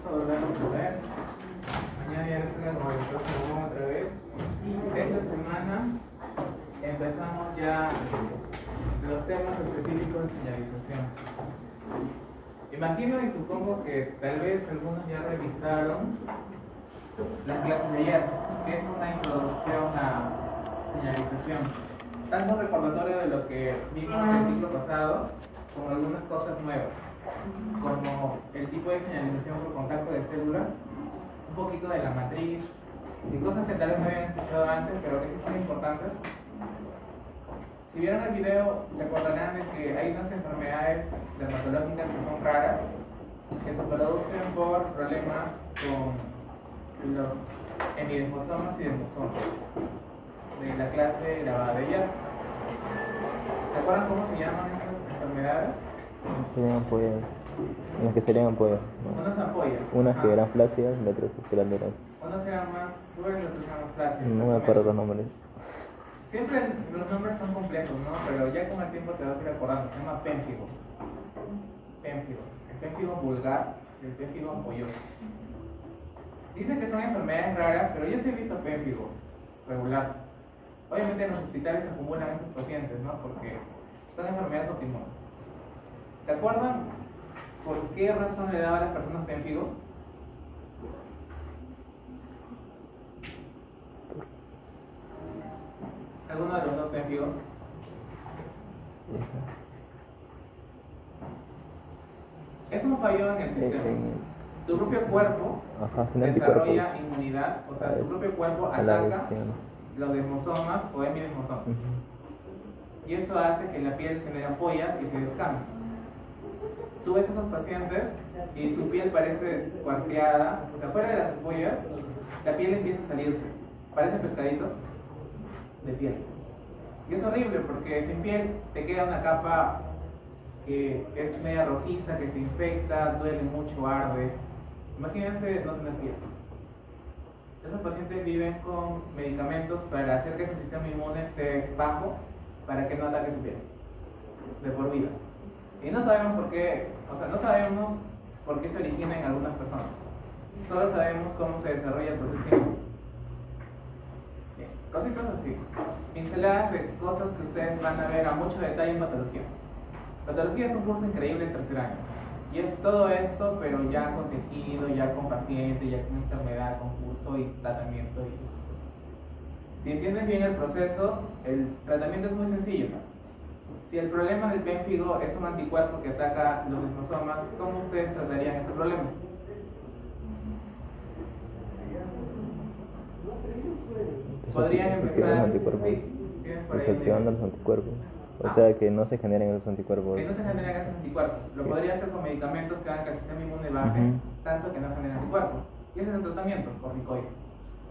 gusto volvernos a ver. Mañana ya estoy en el próximo otra vez. Esta semana empezamos ya los temas específicos de señalización. Imagino y supongo que tal vez algunos ya revisaron las clases de ayer, que es una introducción a señalización. Tanto un recordatorio de lo que vimos el ciclo pasado, como algunas cosas nuevas, como el tipo de señalización por contacto de células, un poquito de la matriz, y cosas que tal vez no habían escuchado antes, pero que sí son importantes. Si vieron el video, se acordarán de que hay unas enfermedades dermatológicas que son raras, que se producen por problemas con los hemidesmosomas y desmosomas de la clase grabada de ayer. ¿Se acuerdan cómo se llaman esas enfermedades? Serían ampollas. Unas que serían ampollas, ¿no? Unas ampollas. Unas que Ajá. eran flácidas y otras que eran duras. Unas eran más duras y otras eran más flácidas. No me acuerdo los nombres. Siempre los nombres son complejos, ¿no? Pero ya con el tiempo te vas a ir acordando. Se llama pénfigo. Pénfigo. El pénfigo vulgar y el pénfigo ampolloso. Dicen que son enfermedades raras, pero yo sí he visto pénfigo regular. Obviamente en los hospitales se acumulan esos pacientes, ¿no? Porque son enfermedades autoinmunes. ¿Se acuerdan por qué razón le daba a las personas pénfigo? ¿Alguno de los dos pénfigos? Es un fallo en el sistema. Tu propio cuerpo desarrolla inmunidad, o sea, tu propio cuerpo ataca los desmosomas o hemidesmosomas. Y eso hace que la piel genere ampollas y se descame. Tú ves a esos pacientes y su piel parece cuarteada, o sea, fuera de las ampollas, la piel empieza a salirse. Parecen pescaditos de piel. Y es horrible porque sin piel te queda una capa que es media rojiza, que se infecta, duele mucho, arde. Imagínense no tener piel. Esos pacientes viven con medicamentos para hacer que su sistema inmune esté bajo, para que no ataque su piel, de por vida. Y no sabemos por qué, o sea, no sabemos por qué se origina en algunas personas. Solo sabemos cómo se desarrolla el proceso inmune. Bien, cositas así. Pinceladas de cosas que ustedes van a ver a mucho detalle en patología. Patología es un curso increíble en tercer año. Y es todo esto, pero ya con tejido, ya con paciente, ya con enfermedad, con curso y tratamiento. Si entiendes bien el proceso, el tratamiento es muy sencillo. Si el problema del pénfigo es un anticuerpo que ataca los desmosomas, ¿cómo ustedes tratarían ese problema? Podrían empezar... Sí, tienes por ahí. Desactivando los anticuerpos. O sea, que no se generen esos anticuerpos. Que no se generen esos anticuerpos. Lo podría hacer con medicamentos que hagan que el sistema inmune baje, tanto que no generen anticuerpos. Y ese es el tratamiento, corticoide.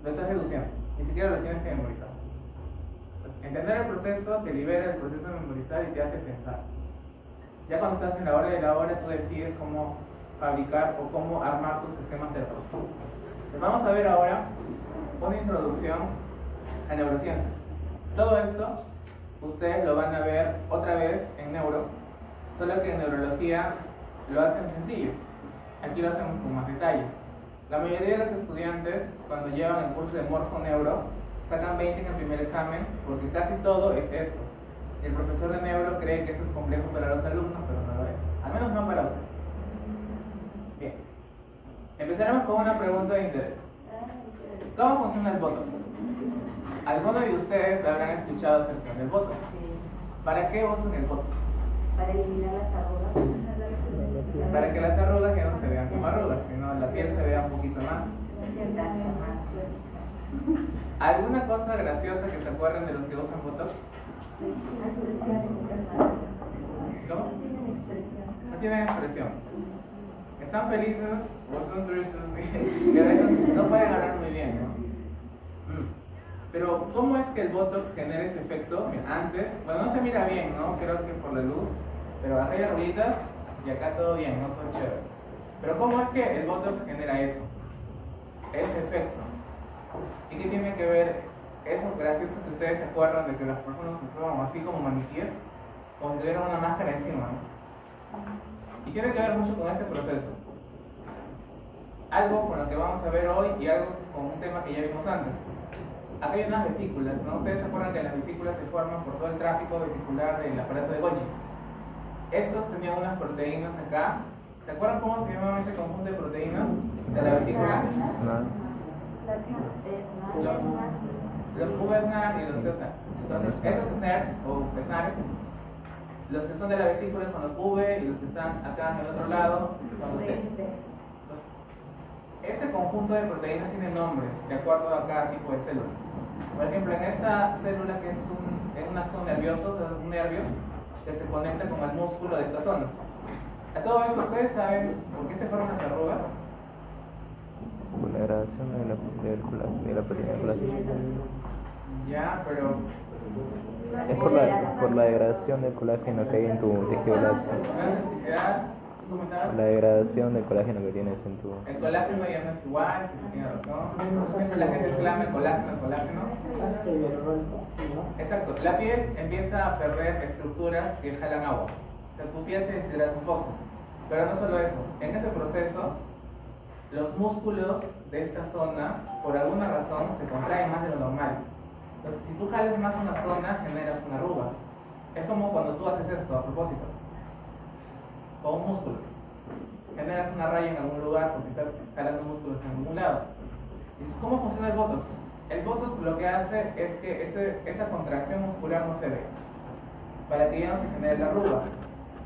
Lo estás reduciendo. Ni siquiera lo tienes que memorizar. Entonces, entender el proceso te libera del proceso de memorizar y te hace pensar. Ya cuando estás en la hora de la hora, tú decides cómo fabricar o cómo armar tus esquemas terapéuticos. Pues vamos a ver ahora una introducción a neurociencia. Todo esto ustedes lo van a ver otra vez en neuro, solo que en neurología lo hacen sencillo. Aquí lo hacemos con más detalle. La mayoría de los estudiantes, cuando llevan el curso de morfo-neuro, sacan 20 en el primer examen, porque casi todo es esto. El profesor de neuro cree que eso es complejo para los alumnos, pero no lo es. Al menos no para usted. Bien. Empezaremos con una pregunta de interés. ¿Cómo funciona el Botox? Algunos de ustedes habrán escuchado acerca del Botox. ¿Para qué usan el Botox? Para eliminar las arrugas. Para que las arrugas ya no se vean como arrugas, sino la piel se vea un poquito más. ¿Alguna cosa graciosa que se acuerden de los que usan Botox? ¿Cómo? No tienen expresión. ¿Están felices o son tristes? Que a veces no pueden hablar muy bien, ¿no? Pero, ¿cómo es que el Botox genera ese efecto? Antes, bueno, no se mira bien, ¿no? Creo que por la luz, pero acá hay arruguitas y acá todo bien, ¿no? Todo chévere. Pero, ¿cómo es que el Botox genera eso? Ese efecto. ¿Y qué tiene que ver eso gracioso que ustedes se acuerdan de que las personas se prueban así como maniquíes, como si tuvieran una máscara encima, ¿no? Y tiene que ver mucho con ese proceso. algo con lo que vamos a ver hoy y algo con un tema que ya vimos antes. Acá hay unas vesículas, ¿no? Ustedes se acuerdan que las vesículas se forman por todo el tráfico vesicular del aparato de Golgi. Estos tenían unas proteínas acá. ¿Se acuerdan cómo se llamaba ese conjunto de proteínas de la vesícula? Los VSNAR y los CSNAR. Entonces, estos SNAR o SNAR, los que son de la vesícula son los V y los que están acá en el otro lado son los T. Entonces, ese conjunto de proteínas tiene nombres de acuerdo a cada tipo de célula. Por ejemplo, en esta célula que es un axón nervioso, un nervio que se conecta con el músculo de esta zona. A todo esto, ¿ustedes saben por qué se forman las arrugas? Por la degradación de la proteína de colágeno. Ya, pero... Es por la degradación del colágeno que hay en tu tejido lácteo. La degradación del colágeno que tienes en tu... El colágeno ya no es igual, si tiene razón. Siempre la gente clama el colágeno. Exacto, la piel empieza a perder estructuras que jalan agua. O sea, tu piel se deshidrata un poco. Pero no solo eso, en ese proceso, los músculos de esta zona, por alguna razón, se contraen más de lo normal. Entonces, si tú jalas más una zona, generas una arruga. Es como cuando tú haces esto a propósito, con un músculo. Generas una raya en algún lugar porque estás jalando músculos en algún lado. ¿Y cómo funciona el Botox? El Botox lo que hace es que esa contracción muscular no se ve, para que ya no se genere la arruga,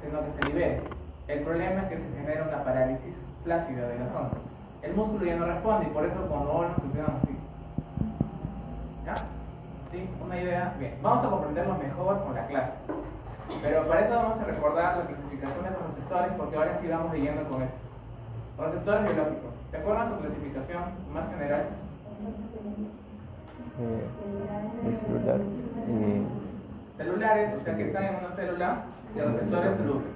sino que se libere. El problema es que se genera una parálisis flácida de la zona. El músculo ya no responde y por eso cuando volvemos funcionamos así. ¿Ya? ¿Sí? ¿Una idea? Bien, vamos a comprenderlo mejor con la clase. Pero para eso vamos a recordar la clasificación de los receptores porque ahora sí vamos leyendo con eso. Los receptores biológicos. ¿Se acuerdan su clasificación más general? Celular. Celulares, o sea que están en una célula, y receptores solubles.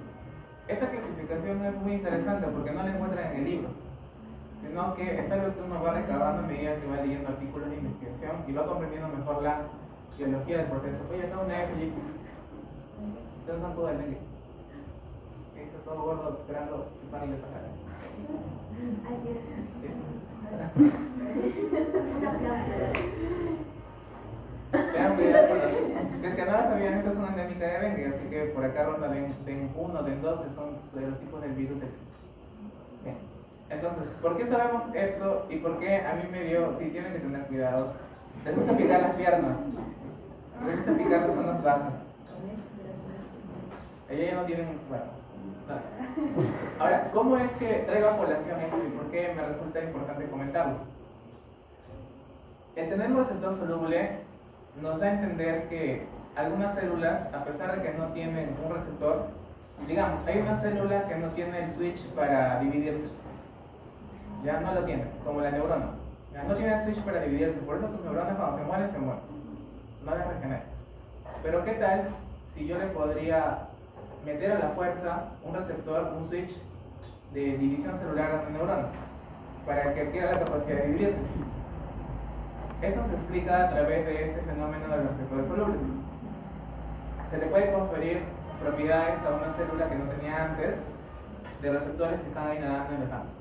Esta clasificación es muy interesante porque no la encuentran en el libro, sino que es algo que uno va recabando a medida que va leyendo artículos de investigación y va comprendiendo mejor la biología del proceso. Oye, acá una vez allí. Ustedes son todo el dengue. Está todo gordo esperando que van y le sacan. Tengan cuidado con los... Si es que no lo sabían, esta es una endémica de dengue, así que por acá ronda DEN 1, DEN 2, que son de los tipos del virus del... Bien. Entonces, ¿por qué sabemos esto y por qué a mí me dio... Sí, tienen que tener cuidado. Les gusta picar las piernas. Les gusta picar las zonas bajas. Ellos ya no tienen... Bueno, no. Ahora, ¿cómo es que traigo a colación esto y por qué me resulta importante comentarlo? El tener un receptor soluble nos da a entender que algunas células, a pesar de que no tienen un receptor, digamos, hay una célula que no tiene el switch para dividirse. Ya no lo tiene, como la neurona. Ya no tiene el switch para dividirse, por eso tus neuronas cuando se mueren, no las regeneran. Pero ¿qué tal si yo le podría meter a la fuerza un receptor, un switch de división celular a la neurona, para que adquiera la capacidad de dividirse? Eso se explica a través de este fenómeno de los receptores solubles. Se le puede conferir propiedades a una célula que no tenía antes de receptores que están ahí nadando en la sangre.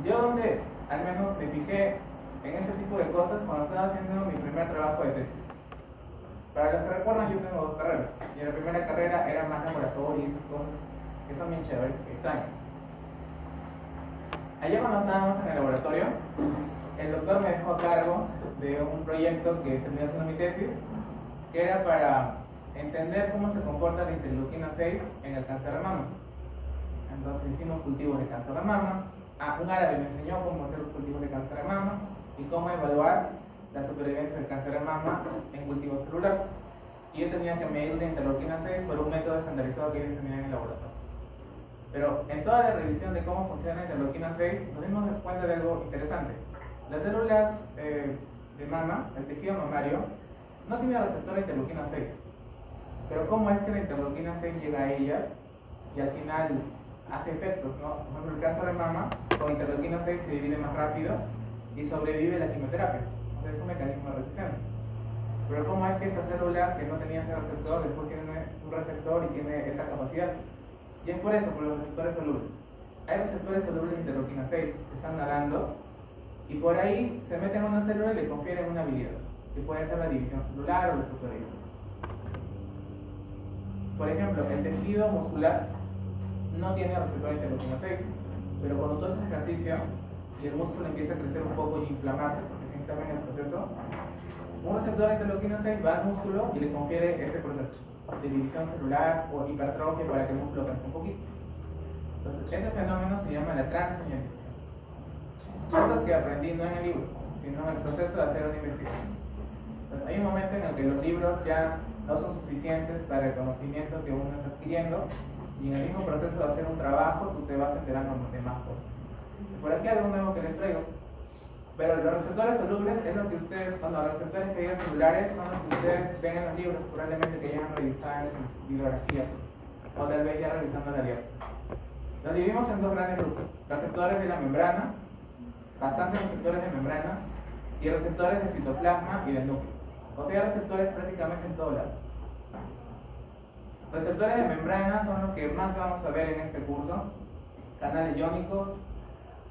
Yo donde al menos me fijé en ese tipo de cosas cuando estaba haciendo mi primer trabajo de tesis. Para los que recuerdan, yo tengo 2 carreras. Y la primera carrera era más laboratorio y esas cosas que son bien chéveres, que extrañan. Ayer cuando estábamos en el laboratorio, el doctor me dejó a cargo de un proyecto que terminó siendo mi tesis, que era para entender cómo se comporta la interleuquina 6 en el cáncer de mama. Entonces hicimos cultivos de cáncer de mama. Un árabe me enseñó cómo hacer los cultivos de cáncer de mama y cómo evaluar la supervivencia del cáncer de mama en cultivo celular. Y yo tenía que medir la interleuquina 6 por un método estandarizado que ellos tenían en el laboratorio. Pero en toda la revisión de cómo funciona la interleuquina 6, nos dimos cuenta de algo interesante. Las células de mama, el tejido mamario, no tiene receptor de interleuquina 6. Pero ¿cómo es que la interleuquina 6 llega a ellas y al final hace efectos, ¿no? Por ejemplo, el cáncer de mama con interleuquina 6 se divide más rápido y sobrevive la quimioterapia. Entonces es un mecanismo de resistencia. Pero ¿cómo es que esta célula que no tenía ese receptor después tiene un receptor y tiene esa capacidad? Y es por eso, por los receptores solubles. hay receptores solubles de interleuquina 6 que están nadando y por ahí se meten en una célula y le confieren una habilidad, que puede ser la división celular o la supervivencia. Por ejemplo, el tejido muscular no tiene receptor de interleuquina 6, pero cuando tú haces ejercicio y el músculo empieza a crecer un poco y inflamarse, porque se inflama en el proceso, un receptor de interleuquina 6 va al músculo y le confiere ese proceso de división celular o hipertrofia para que el músculo crezca un poquito. Entonces, ese fenómeno se llama la transseñalización. Cosas que aprendí no en el libro, sino en el proceso de hacer una investigación. Entonces, hay un momento en el que los libros ya no son suficientes para el conocimiento que uno está adquiriendo, y en el mismo proceso de hacer un trabajo tú te vas enterando de más cosas. Por aquí algo nuevo que les traigo. Pero los receptores solubles es lo que ustedes, los receptores que digan celulares son los que ustedes ven en los libros, probablemente que ya han revisado en su bibliografía, o tal vez ya revisando la dieta. Los dividimos en dos grandes grupos: receptores de la membrana, bastantes receptores de membrana, y receptores del citoplasma y del núcleo. O sea, receptores prácticamente en todo lado. Receptores de membrana son los que más vamos a ver en este curso: canales iónicos,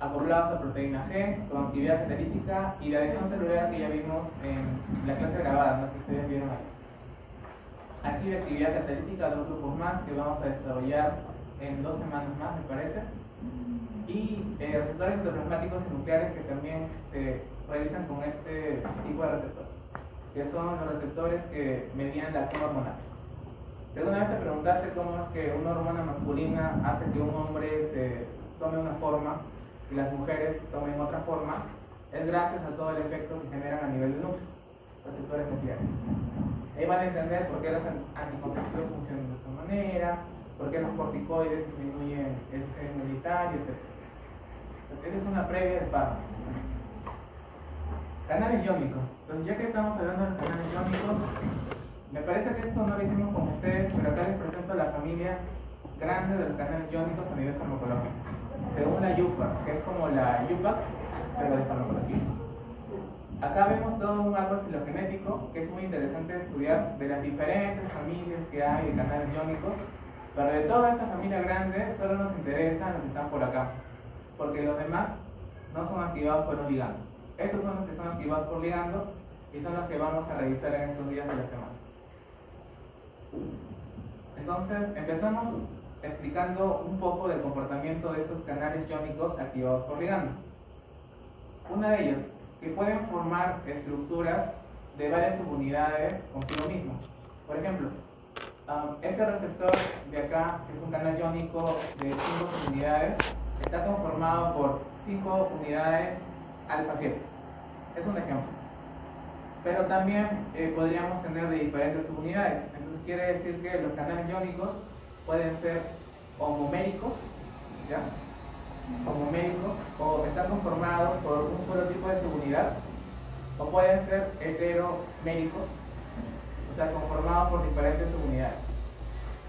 acoplados a proteína G, con actividad catalítica y la adhesión celular que ya vimos en la clase grabada, ¿no?, que ustedes vieron ahí. Aquí de actividad catalítica, dos grupos más que vamos a desarrollar en 2 semanas más, me parece. Y receptores citoplasmáticos y nucleares que también se realizan con este tipo de receptores, que son los receptores que median la acción hormonal. Si alguna vez te preguntaste cómo es que una hormona masculina hace que un hombre se tome una forma y las mujeres tomen otra forma, es gracias a todo el efecto que generan a nivel del núcleo, receptores nucleares. Ahí van a entender por qué los anticonceptivos funcionan de esta manera, por qué los corticoides disminuyen el sistema inmunitario, etc. Esta es una previa de fármacos. Canales iónicos. Entonces, ya que estamos hablando de los canales iónicos, me parece que esto no lo hicimos con ustedes, pero acá les presento la familia grande de los canales iónicos a nivel farmacológico, según la UPA, que es como la UPAC, pero de farmacología. Acá vemos todo un árbol filogenético que es muy interesante de estudiar, de las diferentes familias que hay de canales iónicos, pero de toda esta familia grande solo nos interesan los que están por acá, porque los demás no son activados por un ligando. Estos son los que son activados por ligando y son los que vamos a revisar en estos días de la semana. Entonces, empezamos explicando un poco del comportamiento de estos canales iónicos activados por ligando. Una de ellas, que pueden formar estructuras de varias subunidades consigo mismo. Por ejemplo, este receptor de acá, que es un canal iónico de 5 subunidades, está conformado por 5 unidades alfa 7. Es un ejemplo. Pero también podríamos tener de diferentes subunidades. Entonces quiere decir que los canales iónicos pueden ser homoméricos, ¿ya? Homoméricos, o están conformados por un solo tipo de subunidad, o pueden ser heteroméricos, o sea, conformados por diferentes subunidades.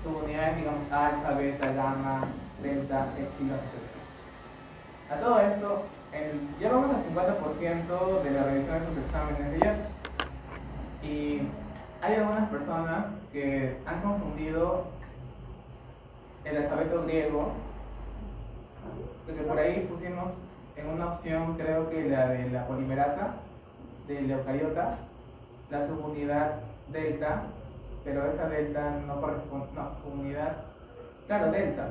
Subunidades, digamos, alfa, beta, gamma, delta, epsilon, etc. A todo esto, ya vamos al 50% de la revisión de sus exámenes de ya. Y hay algunas personas que han confundido el alfabeto griego, que por ahí pusimos en una opción, creo que la de la polimerasa del eucariota, la subunidad delta, pero esa delta no corresponde, no, subunidad, claro, delta,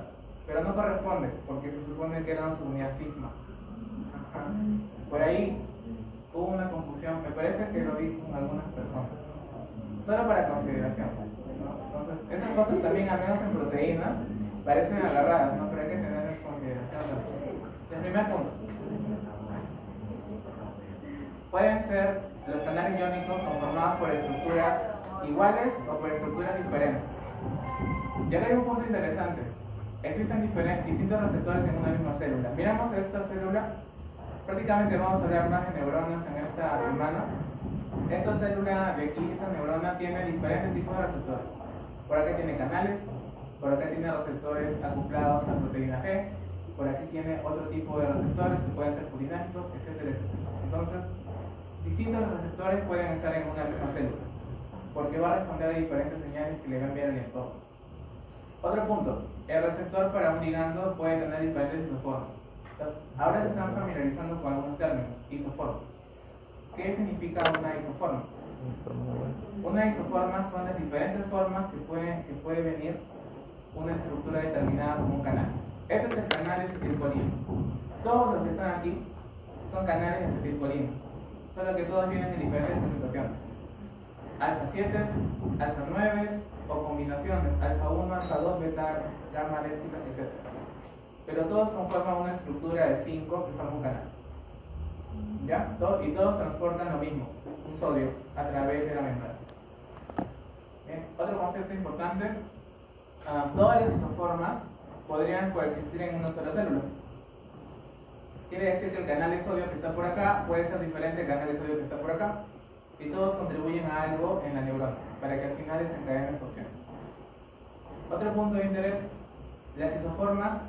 pero no corresponde, porque se supone que era una subunidad sigma. Ajá. Por ahí hubo una confusión, me parece que lo vi con algunas personas, solo para consideración, ¿no? Entonces, esas cosas también, al menos en proteínas, parecen agarradas, ¿no? Pero hay que tener en consideración. El primer punto. Pueden ser los canales iónicos conformados por estructuras iguales o por estructuras diferentes. Y acá hay un punto interesante. Existen distintos receptores en una misma célula. Miramos esta célula. Prácticamente vamos a hablar más de neuronas en esta semana. Esta célula de aquí, esta neurona, tiene diferentes tipos de receptores. Por acá tiene canales, por acá tiene receptores acoplados a proteína G, por aquí tiene otro tipo de receptores que pueden ser purinásticos, etc. Entonces, distintos receptores pueden estar en una misma célula, porque va a responder a diferentes señales que le va a enviar el entorno. Otro punto, el receptor para un ligando puede tener diferentes isoformas. Entonces, ahora se están familiarizando con algunos términos. Isoforma. ¿Qué significa una isoforma? Una isoforma son las diferentes formas que puede venir una estructura determinada como un canal. Este es el canal de acetilcolina. Todos los que están aquí son canales de acetilcolina, solo que todos vienen en diferentes presentaciones. Alfa 7, alfa 9 o combinaciones, alfa 1, alfa 2, beta, gamma, eléctrica, etc. Pero todos conforman una estructura de 5 que forma un canal. ¿Ya? Y todos transportan lo mismo, un sodio, a través de la membrana. ¿Bien? Otro concepto importante, todas las isoformas podrían coexistir en una sola célula. Quiere decir que el canal de sodio que está por acá puede ser diferente al canal de sodio que está por acá, y todos contribuyen a algo en la neurona, para que al final desencadene su acción. Otro punto de interés, las isoformas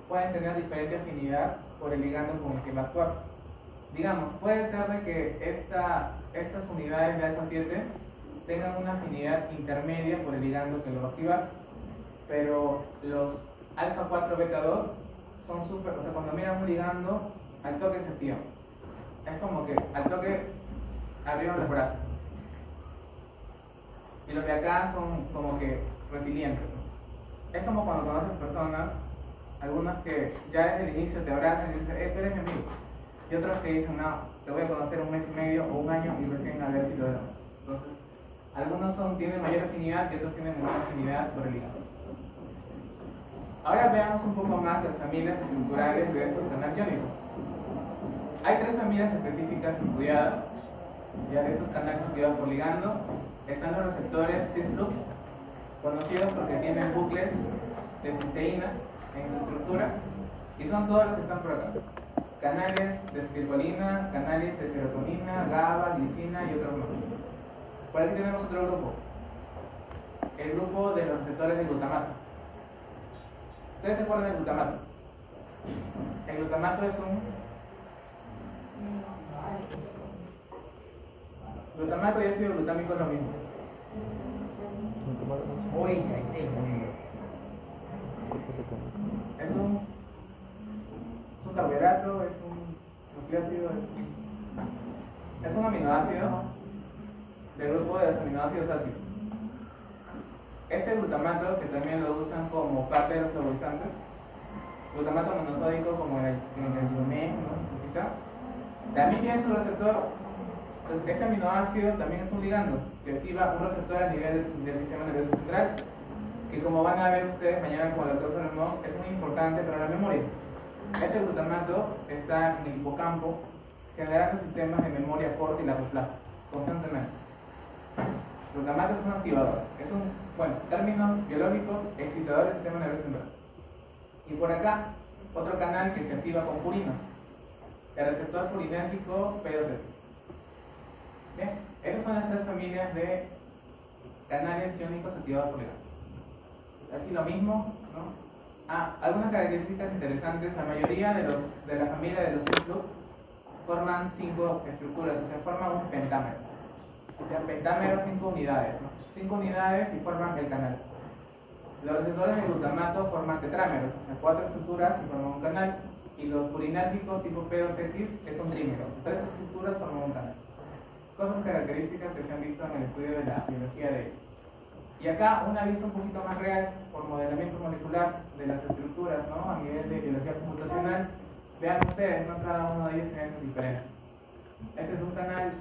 pueden tener diferente afinidad por el ligando con el que va a actuar. Digamos, puede ser de que estas unidades de alfa 7 tengan una afinidad intermedia por el ligando que lo va a activar, pero los alfa 4 beta 2 son súper, o sea, cuando miran un ligando, al toque se activan. Es como que al toque abrieron los brazos. Y los de acá son como que resilientes, ¿no? Es como cuando conoces personas, algunas que ya desde el inicio te abrazan y dicen, tú eres mi amigo. Y otros que dicen, no, te voy a conocer un mes y medio o un año y recién a ver si lo vemos. Entonces, algunos tienen mayor afinidad y otros tienen menor afinidad por el ligando. Ahora veamos un poco más las familias estructurales de estos canales iónicos. Hay 3 familias específicas estudiadas, ya de estos canales estudiados por ligando. Están los receptores cis-loop, conocidos porque tienen bucles de cisteína en su estructura, y son todos los que están por acá. Canales de acetilcolina, canales de serotonina, GABA, glicina y otros más. Por aquí tenemos otro grupo, el grupo de los receptores de glutamato. ¿Ustedes se acuerdan del glutamato? El glutamato es un glutamato y ácido glutámico es lo mismo. Es un carbohidrato, es un nucleótido, es un aminoácido del grupo de los aminoácidos ácidos. Este glutamato, que también lo usan como parte de los saborizantes, glutamato monosódico como en el Yomen, ¿no? También tiene su receptor. Entonces, este aminoácido también es un ligando que activa un receptor a nivel del sistema nervioso central, que como van a ver ustedes mañana con el doctor Solomon, es muy importante para la memoria. Ese glutamato está en el hipocampo, generando sistemas de memoria corta y largo plazo, constantemente. El glutamato es un activador, es un, bueno, términos biológicos, excitador del sistema nervioso central. Y por acá, otro canal que se activa con purinas, el receptor purinérgico P2X. Bien, esas son las 3 familias de canales iónicos activados por ligando. Aquí lo mismo, ¿no? Algunas características interesantes. La mayoría de la familia de los cis-loop forman 5 estructuras, o sea, forman un pentámero. O sea, pentámero 5 unidades, ¿no? 5 unidades y forman el canal. Los receptores de glutamato forman tetrámeros, o sea, 4 estructuras y forman un canal. Y los purinérgicos tipo P2X, que son trímeros, 3 estructuras forman un canal. Cosas características que se han visto en el estudio de la biología de ellos. Y acá una vista un poquito más real por modelamiento molecular de las estructuras, ¿no? A nivel de biología computacional. Vean ustedes, ¿no? Cada uno de ellos tiene sus diferencias. Este es un canal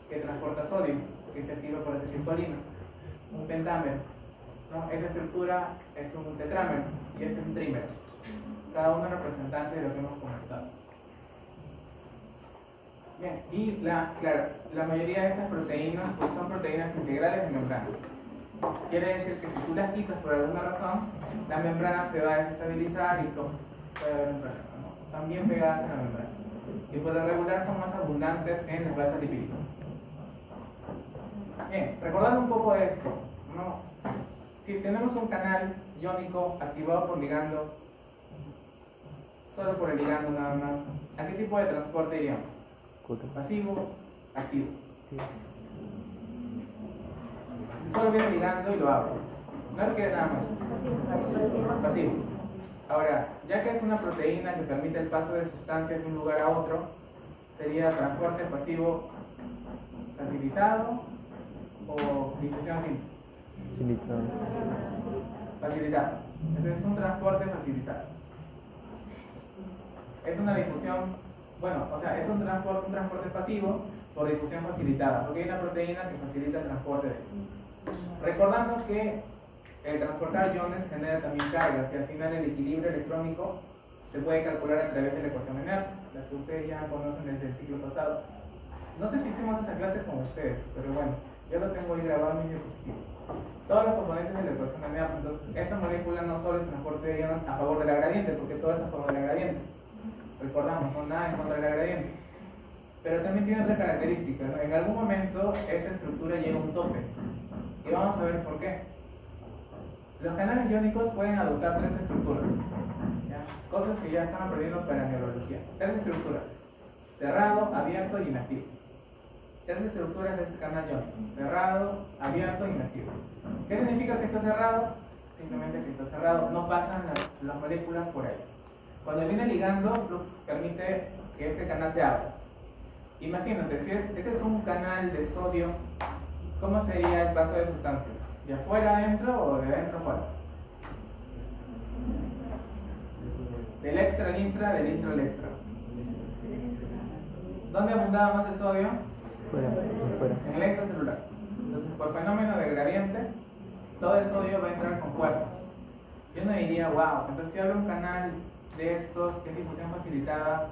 que transporta sodio, que se activa por acetilcolina, un pentámero, ¿no? Esta estructura es un tetrámero y este es un trímero. Cada uno representante de lo que hemos comentado. Bien, y claro, la mayoría de estas proteínas pues son proteínas integrales de membrana. Quiere decir que si tú las quitas por alguna razón, la membrana se va a desestabilizar y puede haber un problema, ¿no? Están bien pegadas en la membrana. Y por lo regular son más abundantes en la plaza lipídica. Bien, recordad un poco esto, ¿no? Si tenemos un canal iónico activado por ligando, solo por el ligando nada más, ¿a qué tipo de transporte iríamos? Pasivo, activo. Solo viene ligando y lo abro. No requiere nada más. Pasivo. Ahora, ya que es una proteína que permite el paso de sustancias de un lugar a otro, sería transporte pasivo facilitado o difusión simple. Facilitado. Entonces es un transporte facilitado. Es una difusión, bueno, o sea, es un transporte pasivo por difusión facilitada, porque hay una proteína que facilita el transporte de ellos. Recordando que el transportar iones genera también cargas, y al final el equilibrio electrónico se puede calcular a través de la ecuación de Nernst, la que ustedes ya conocen desde el ciclo pasado. No sé si hicimos esa clase con ustedes, pero bueno, yo lo tengo ahí grabado en mi diapositiva. Todos los componentes de la ecuación de Nernst. Entonces, esta molécula no solo es transporte de iones a favor de la gradiente, porque todo es a favor de la gradiente. Recordamos, no nada en contra de la gradiente. Pero también tiene otra característica, ¿no? En algún momento esa estructura llega a un tope. Y vamos a ver por qué. Los canales iónicos pueden adoptar tres estructuras, ¿ya? Cosas que ya están aprendiendo para neurología. Tres estructuras: cerrado, abierto y inactivo. Tres estructuras de ese canal iónico: cerrado, abierto y inactivo. ¿Qué significa que está cerrado? Simplemente que está cerrado, no pasan las moléculas por ahí. Cuando viene ligando, permite que este canal se abra. Imagínate, si este es un canal de sodio, ¿cómo sería el paso de sustancias? ¿De afuera adentro o de adentro afuera? Del extra al intra, del intro al extra. ¿Dónde abundaba más el sodio? En el extracelular. Entonces, por fenómeno de gradiente, todo el sodio va a entrar con fuerza. Yo no diría, wow, entonces si abre un canal de estos que es difusión facilitada,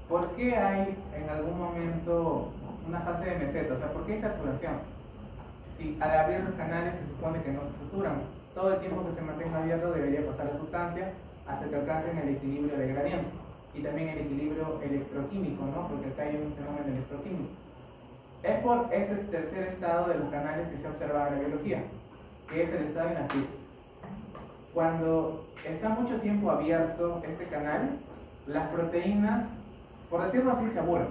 ¿por qué hay en algún momento una fase de meseta? O sea, ¿por qué hay saturación? Si al abrir los canales se supone que no se saturan, todo el tiempo que se mantenga abierto debería pasar la sustancia hasta que alcancen el equilibrio de gradiente y también el equilibrio electroquímico, ¿no? Porque acá hay un fenómeno electroquímico. Es por ese tercer estado de los canales que se observa en la biología, que es el estado inactivo. Cuando está mucho tiempo abierto este canal, las proteínas, por decirlo así, se aburren.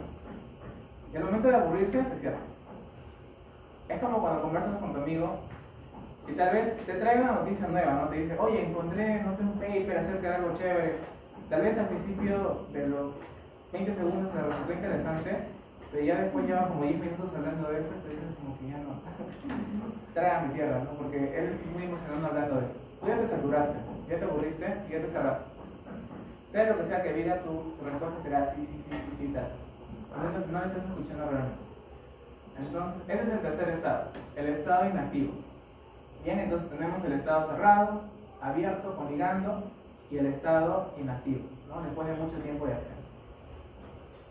Y al momento de aburrirse, se cierran. Es como cuando conversas con tu amigo y tal vez te trae una noticia nueva, ¿no? Te dice, oye, encontré, no sé, un paper acerca de algo chévere. Tal vez al principio de los 20 segundos te resultó interesante, pero ya después lleva como 10 minutos hablando de eso, te dices como que ya no. Traga mi tierra, ¿no? Porque él es muy emocionado hablando de eso. Tú ya te saturaste, ya te aburriste y ya te cerraste. Sea lo que sea que diga, tu respuesta será sí, tal. Entonces no le estás escuchando realmente. Entonces, ese es el tercer estado, el estado inactivo. Bien, entonces tenemos el estado cerrado, abierto, con ligando, y el estado inactivo, ¿no? Después de mucho tiempo de acción.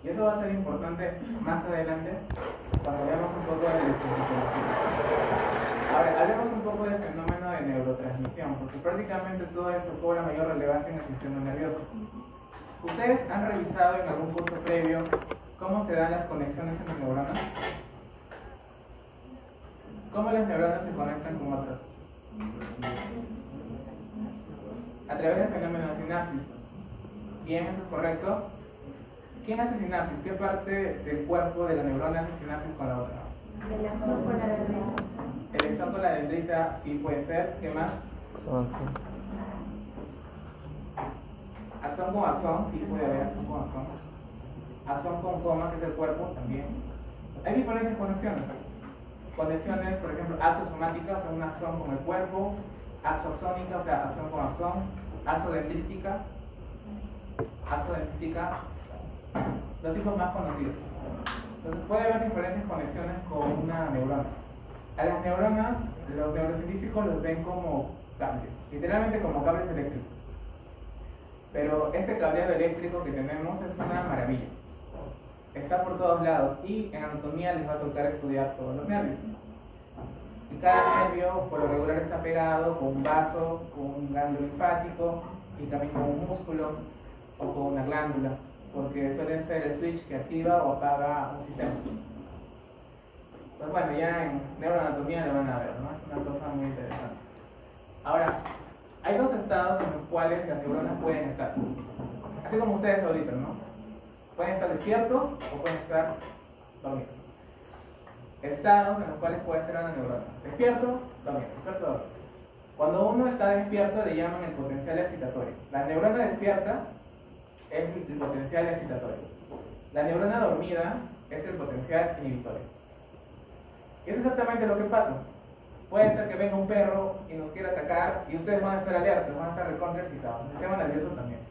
Y eso va a ser importante más adelante cuando veamos un poco de electrofisiología. Ahora, hablemos un poco del fenómeno de neurotransmisión, porque prácticamente todo eso cobra mayor relevancia en el sistema nervioso. ¿Ustedes han revisado en algún curso previo cómo se dan las conexiones en las neuronas? ¿Cómo las neuronas se conectan con otras? A través del fenómeno de sinapsis. Bien, eso es correcto. ¿Quién hace sinapsis? ¿Qué parte del cuerpo de la neurona hace sinapsis con la otra? El axón con la dendrita. El axón con la dendrita sí puede ser. ¿Qué más? Axón con axón, sí puede haber axón con axón. Axón con soma, que es el cuerpo, también. Hay diferentes conexiones. Conexiones, por ejemplo, axosomáticas, o sea, un axón con el cuerpo, axoxónica, o sea, axón con axón, axodendrítica, los tipos más conocidos. Entonces puede haber diferentes conexiones con una neurona. A las neuronas, los neurocientíficos los ven como cables, literalmente como cables eléctricos. Pero este cableado eléctrico que tenemos es una maravilla. Está por todos lados y en anatomía les va a tocar estudiar todos los nervios. Y cada nervio por lo regular está pegado con un vaso, con un ganglio linfático y también con un músculo o con una glándula, porque suelen ser el switch que activa o apaga un sistema. Pues bueno, ya en neuroanatomía lo van a ver, ¿no? Es una cosa muy interesante. Ahora, hay dos estados en los cuales las neuronas pueden estar, así como ustedes ahorita, ¿no? Pueden estar despiertos o pueden estar dormidos. Estados en los cuales puede ser una neurona. Despierto, dormido, despierto, dormido. Cuando uno está despierto le llaman el potencial excitatorio. La neurona despierta es el potencial excitatorio. La neurona dormida es el potencial inhibitorio. Y es exactamente lo que pasa. Puede ser que venga un perro y nos quiera atacar y ustedes van a estar alertas, van a estar recontra excitados. El sistema nervioso también.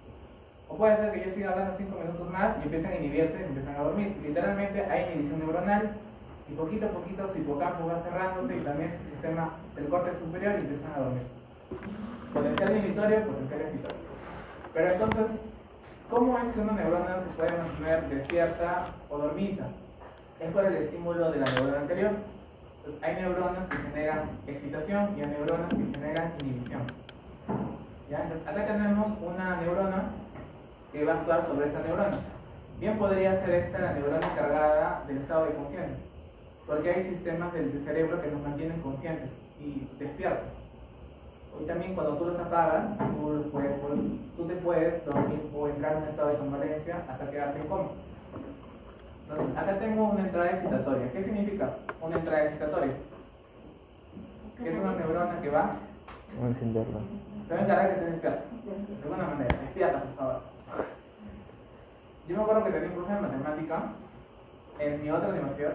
O puede ser que yo siga hablando 5 minutos más y empiecen a inhibirse y empiezan a dormir. Literalmente hay inhibición neuronal y poquito a poquito su hipocampo va cerrándose y también su sistema del córtex superior y empiezan a dormir. Potencial inhibitorio, potencial excitatorio. Pero entonces, ¿cómo es que una neurona se puede mantener despierta o dormida? Es por el estímulo de la neurona anterior. Entonces, hay neuronas que generan excitación y hay neuronas que generan inhibición. ¿Ya? Entonces, acá tenemos una neurona que va a actuar sobre esta neurona. Bien podría ser esta la neurona encargada del estado de conciencia, porque hay sistemas del cerebro que nos mantienen conscientes y despiertos. Y también cuando tú los apagas, tú te puedes dormir o entrar en un estado de somnolencia hasta quedarte en coma. Entonces, acá tengo una entrada excitatoria. ¿Qué significa una entrada excitatoria? Que es una neurona que va a encenderla. Se va a encargar que estés despierta. De alguna manera, despierta, por favor. Yo me acuerdo que tenía un curso de matemática en mi otra universidad,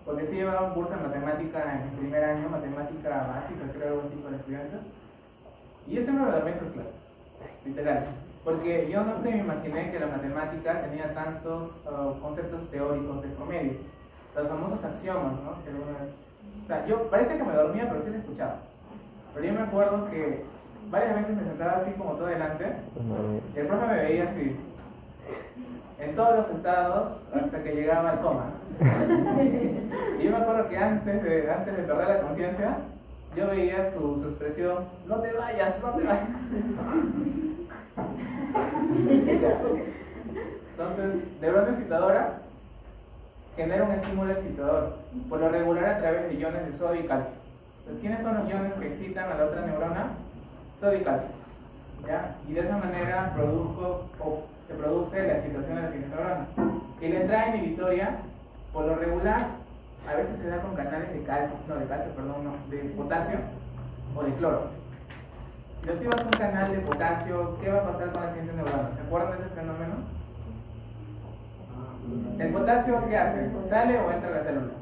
porque sí llevaba un curso de matemática en el primer año, matemática básica, creo, algo así para estudiantes. Y yo siempre me dormí en sus clases, literal. Porque yo nunca me imaginé que la matemática tenía tantos conceptos teóricos de promedio. Los famosos axiomas, ¿no? Que alguna vez... O sea, yo parece que me dormía, pero sí lo escuchaba. Pero yo me acuerdo que varias veces me sentaba así como todo delante, y el profe me veía así, en todos los estados, hasta que llegaba al coma. Y yo me acuerdo que antes de perder la conciencia, yo veía su expresión: no te vayas, no te vayas. Entonces, neurona excitadora genera un estímulo excitador, por lo regular a través de iones de sodio y calcio. Entonces, ¿quiénes son los iones que excitan a la otra neurona? Sodio y calcio. ¿Ya? Y de esa manera se produce la excitación de la siguiente neurona. Y la entrada inhibitoria, por lo regular, a veces se da con canales de potasio o de cloro. Si activas un canal de potasio, ¿qué va a pasar con la siguiente neurona? ¿Se acuerdan de ese fenómeno? ¿El potasio qué hace? ¿Sale o entra a la célula?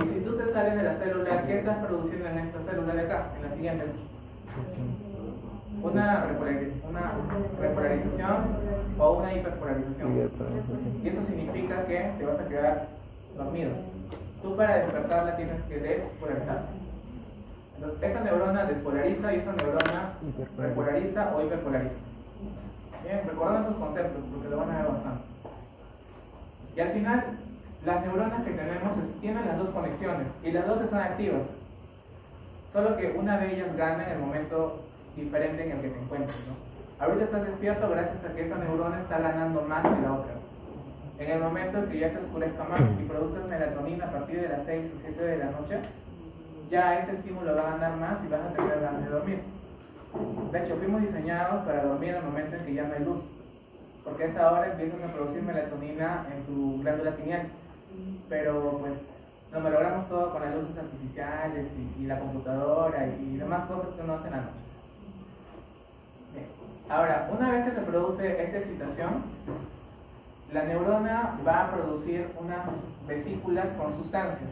Y si tú te sales de la célula, ¿qué estás produciendo en esta célula de acá? En la siguiente. Una repolarización o una hiperpolarización. Y eso significa que te vas a quedar dormido. Tú para despertarla tienes que despolarizar. Entonces, esa neurona despolariza y esa neurona repolariza o hiperpolariza. Bien, recordando esos conceptos porque lo van a ver bastante. Y al final, las neuronas que tenemos tienen las dos conexiones y las dos están activas. Solo que una de ellas gana en el momento diferente en el que te encuentres, ¿no? Ahorita estás despierto gracias a que esa neurona está ganando más que la otra. En el momento en que ya se oscurezca más y produzcas melatonina a partir de las 6 o 7 de la noche, ya ese estímulo va a ganar más y vas a tener ganas de dormir. De hecho, fuimos diseñados para dormir en el momento en que ya no hay luz, porque a esa hora empiezas a producir melatonina en tu glándula pineal. Pero pues lo logramos todo con las luces artificiales y la computadora y demás cosas que uno hace en la noche. Bien. Ahora, una vez que se produce esta excitación, la neurona va a producir unas vesículas con sustancias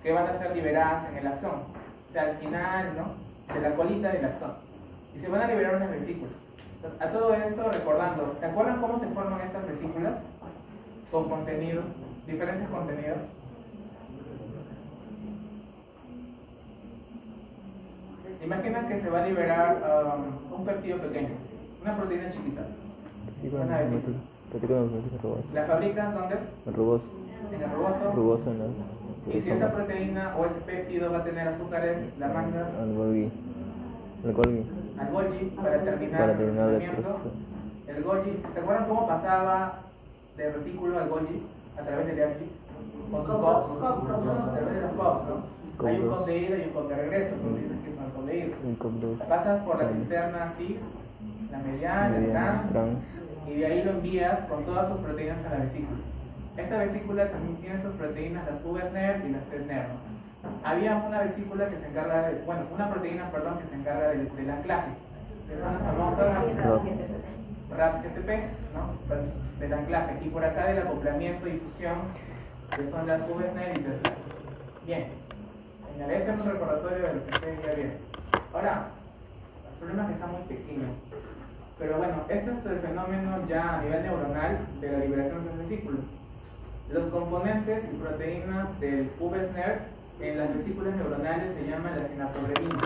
que van a ser liberadas en el axón, o sea, al final, ¿no?, de la colita del axón, y se van a liberar unas vesículas. Entonces, a todo esto, recordando, ¿se acuerdan cómo se forman estas vesículas? Con contenidos, diferentes contenidos. Imagina que se va a liberar un péptido pequeño, una proteína chiquita, una vesícula. ¿La fabricas dónde? El rugoso. En el rugoso. Rugoso en las... Y si esa proteína o ese péptido va a tener azúcares, la mandas al Golgi. Al Golgi para terminar el funcionamiento. El Golgi, ¿se acuerdan cómo pasaba del retículo al Golgi a través del Golgi? Con sus COPs, a través de los COPs, ¿no? Hay un COP de ida y un COP de regreso, tú dices que es un COP de ida. Pasas por la cisterna cis, la mediana, el trans, y de ahí lo envías con todas sus proteínas a la vesícula. Esta vesícula también tiene sus proteínas, las VSNER y las TSNER, ¿no? había una vesícula que se encarga de, bueno, una proteína, perdón, que se encarga del anclaje, que son las famosas RAP-GTP, ¿no? Del anclaje, y por acá del acoplamiento y fusión, que son las VSNER y TSNER. Bien, ese es un recordatorio de lo que ustedes ya vieron. Ahora, el problema es que está muy pequeño, pero bueno, este es el fenómeno ya a nivel neuronal de la liberación de las vesículas. Los componentes y proteínas del VSNER en las vesículas neuronales se llaman la sinaptobrevina.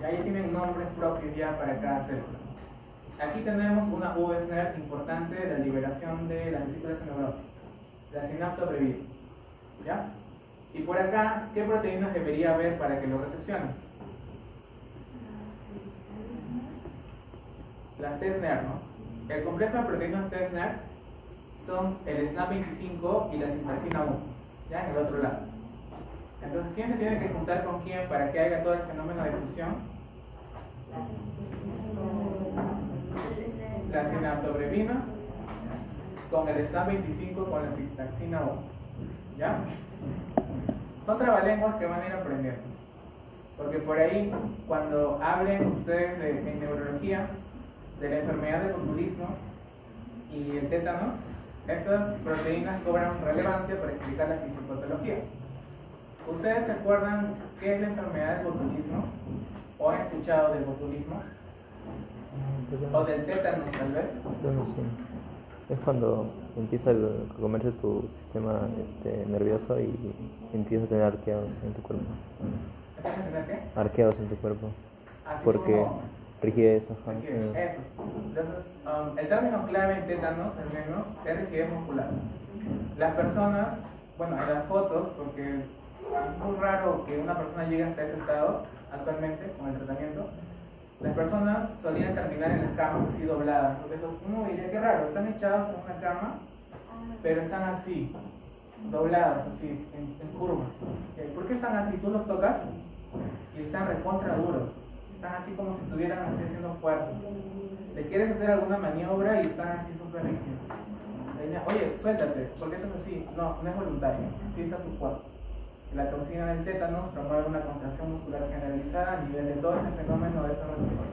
Ahí tienen nombres propios ya para cada célula. Aquí tenemos una VSNER importante de la liberación de las vesículas neuronales, la sinaptobrevina. ¿Ya? Y por acá, ¿qué proteínas debería haber para que lo recepcionen? Las TSNER, ¿no? El complejo de proteínas TSNER son el SNAP25 y la sintaxina 1, ¿ya? En el otro lado. Entonces, ¿quién se tiene que juntar con quién para que haya todo el fenómeno de fusión? La sinaptobrevina con el SNAP25 con la sintaxina 1, ¿ya? Son trabalenguas que van a ir aprendiendo, porque por ahí, cuando hablen ustedes en neurología de la enfermedad del botulismo y el tétano, estas proteínas cobran relevancia para explicar la fisiopatología. ¿Ustedes se acuerdan qué es la enfermedad del botulismo? ¿O han escuchado del botulismo? ¿O del tétano tal vez? No sé. Es cuando empieza a comerse tu sistema nervioso y empiezas a tener arqueados en tu cuerpo. ¿Empiezas a tener qué? Arqueados en tu cuerpo. Así porque como rigidez, ajá. rigidez, eso. Entonces, el término clave en tétanos, al menos, es rigidez muscular. Las personas, bueno, en las fotos, porque es muy raro que una persona llegue hasta ese estado actualmente con el tratamiento, las personas solían terminar en las camas así dobladas, porque eso, uno diría que raro, están echados en una cama, pero están así, doblados, así, en curva. ¿Por qué están así? Tú los tocas y están recontra duros, están así como si estuvieran así haciendo fuerza. Le quieres hacer alguna maniobra y están así súper rígidos. Oye, suéltate, porque eso es así, no es voluntario, así está su cuerpo. La toxina del tétano promueve una contracción muscular generalizada a nivel de todo ese fenómeno de estos receptores.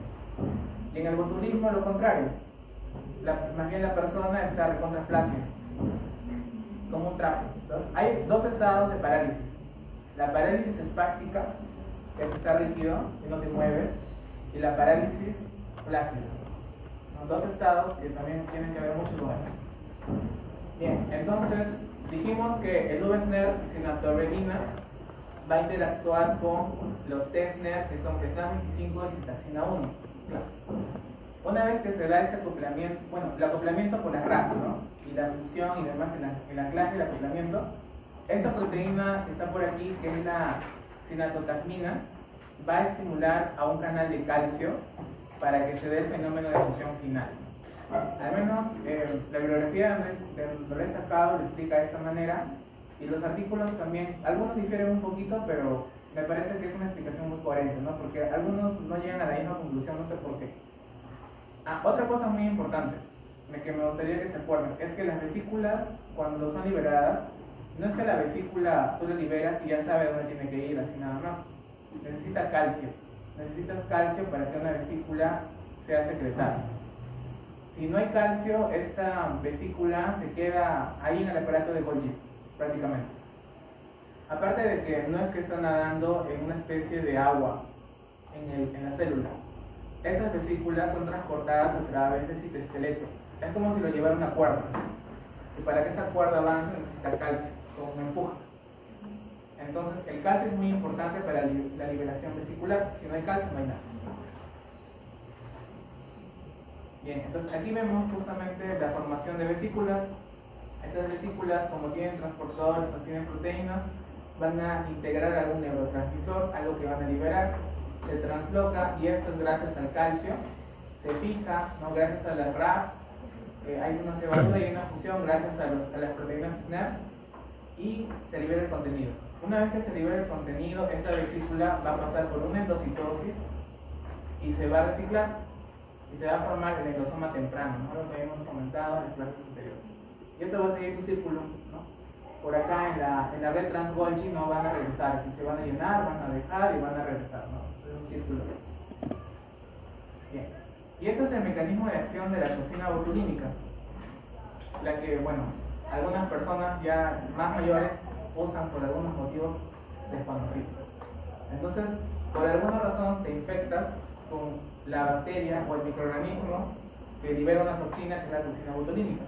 Y en el botulismo, lo contrario. Más bien la persona está recontra flácida, como un trapo. Entonces, hay dos estados de parálisis. La parálisis espástica, que es estar rígido y no te mueves, y la parálisis flácida. Son dos estados que también tienen que ver mucho con eso. Bien, entonces dijimos que el VSNER y sinaptobrevina va a interactuar con los TSNER, que son SNAP25 y sintaxina 1. Una vez que se da este acoplamiento, bueno, el acoplamiento por las RAPs, ¿no? Y la fusión y demás, el anclaje y el acoplamiento, esta proteína que está por aquí, que es la sinatotasmina, va a estimular a un canal de calcio para que se dé el fenómeno de fusión final. Al menos la bibliografía donde lo he sacado lo explica de esta manera, y los artículos también, algunos difieren un poquito, pero me parece que es una explicación muy coherente, ¿no? Porque algunos no llegan a la misma conclusión, no sé por qué. Otra cosa muy importante que me gustaría que se acuerden es que las vesículas, cuando son liberadas, no es que la vesícula tú la liberas y ya sabe dónde tiene que ir, así nada más. Necesita calcio. Necesitas calcio para que una vesícula sea secretada. Si no hay calcio, esta vesícula se queda ahí en el aparato de Golgi, prácticamente. Aparte de que no es que está nadando en una especie de agua en la célula. Estas vesículas son transportadas a través del citoesqueleto. Es como si lo llevara una cuerda. Y para que esa cuerda avance necesita calcio, como un empuje. Entonces, el calcio es muy importante para la liberación vesicular. Si no hay calcio, no hay nada. Bien, entonces aquí vemos justamente la formación de vesículas. Estas vesículas, como tienen transportadores o tienen proteínas, van a integrar algún neurotransmisor, algo que van a liberar, se transloca, y esto es gracias al calcio, se fija, ¿no? Gracias a las RAPs, hay una cebadura y hay una fusión gracias a las proteínas SNAP, y se libera el contenido. Una vez que se libera el contenido, esta vesícula va a pasar por una endocitosis y se va a reciclar. Y se va a formar el endosoma temprano, ¿no? Lo que habíamos comentado en las clases anteriores. Y esto va a seguir su círculo, ¿no? por acá en la red trans-Golgi no van a regresar, si se van a llenar, van a dejar y van a regresar, ¿no? Es un círculo. Bien. Y este es el mecanismo de acción de la toxina botulínica, la que, bueno, algunas personas ya más mayores usan por algunos motivos desconocidos. Entonces, por alguna razón te infectas con la bacteria o el microorganismo que libera una toxina, que es la toxina botulínica.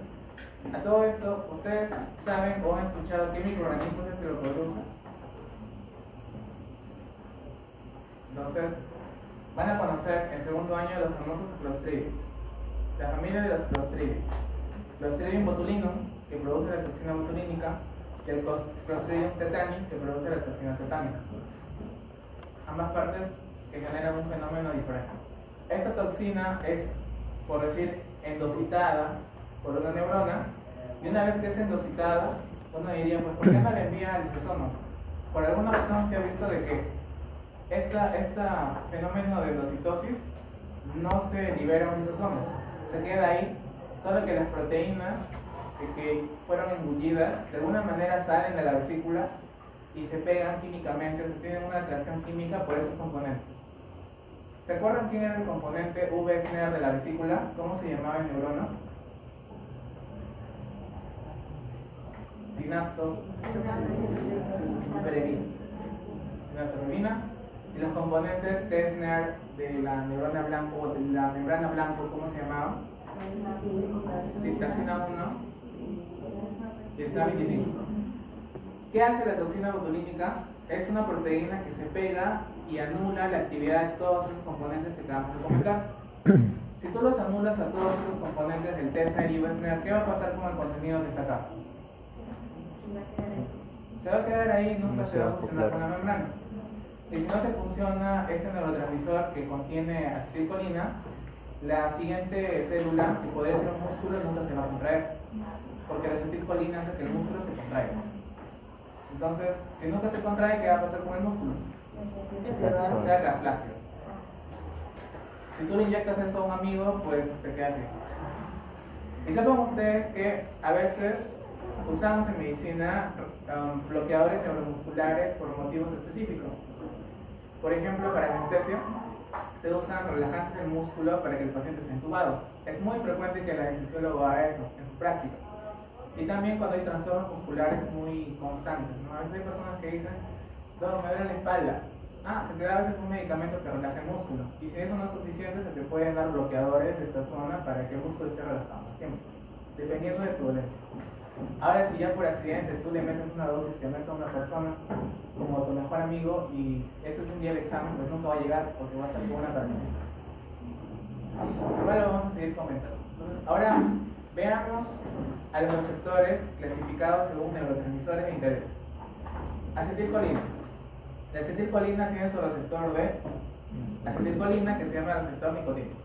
A todo esto, ¿ustedes saben o han escuchado qué microorganismo es el que lo produce? Entonces, van a conocer en segundo año los famosos Clostridium. La familia de los Clostridium. Clostridium botulinum, que produce la toxina botulínica, y el Clostridium tetani, que produce la toxina tetánica. Ambas partes que generan un fenómeno diferente. Esta toxina es, por decir, endocitada por una neurona, y una vez que es endocitada, uno diría, pues, ¿por qué no le envía al lisosoma? Por alguna razón se ha visto de que este fenómeno de endocitosis no se libera un lisosoma, se queda ahí, solo que las proteínas que fueron engullidas de alguna manera salen de la vesícula y se pegan químicamente, se tienen una atracción química por esos componentes. ¿Se acuerdan quién era el componente VSNR de la vesícula? ¿Cómo se llamaba en neuronas? Sinapto, sinaptorubina. Y los componentes TSNR de la neurona blanco o de la membrana blanco, ¿cómo se llamaba? Taxina 1 y está 25. ¿Qué hace la toxina botulínica? Es una proteína que se pega y anula la actividad de todos esos componentes que acabamos de comentar. Si tú los anulas a todos esos componentes del TSNR y VSNR, ¿qué va a pasar con el contenido que está acá? Se va a quedar ahí, nunca se va a funcionar con la membrana. Y si no se funciona ese neurotransmisor que contiene acetilcolina, la siguiente célula, que podría ser un músculo, nunca se va a contraer, porque la acetilcolina hace que el músculo se contraiga. Entonces, si nunca se contrae, ¿qué va a pasar con el músculo? Se va a quedar flácido. Si tú le inyectas eso a un amigo, pues se queda así. Y sepan ustedes que a veces usamos en medicina bloqueadores neuromusculares por motivos específicos. Por ejemplo, para anestesia se usan relajantes del músculo para que el paciente esté entubado. Es muy frecuente que el anestesiólogo haga eso en su práctica. Y también cuando hay trastornos musculares muy constantes, ¿no? A veces hay personas que dicen, no, me duele la espalda. Ah, se te da a veces un medicamento que relaja el músculo. Y si eso no es suficiente, se te pueden dar bloqueadores de esta zona para que el músculo esté relajado siempre, dependiendo de tu dolencia. Ahora, si ya por accidente tú le metes una dosis que no es a una persona como tu mejor amigo y ese es un día de examen, pues nunca va a llegar porque va a estar con una persona. Igual lo vamos a seguir comentando. Entonces, ahora veamos a los receptores clasificados según neurotransmisores de interés. Acetilcolina. La acetilcolina tiene su receptor de acetilcolina que se llama receptor nicotínico.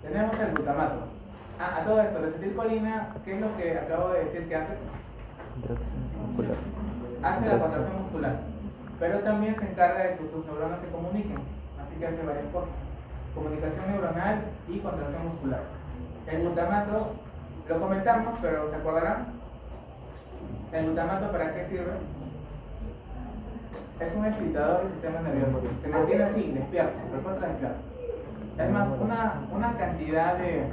Tenemos el glutamato. A todo esto, la acetilcolina, ¿qué es lo que acabo de decir que hace? Hace la contracción muscular, pero también se encarga de que tus neuronas se comuniquen, así que hace varias cosas: comunicación neuronal y contracción muscular. El glutamato, lo comentamos, pero ¿se acordarán? ¿El glutamato para qué sirve? Es un excitador del sistema nervioso, se mantiene así, despierto, recuerda despierto. Es más, una cantidad de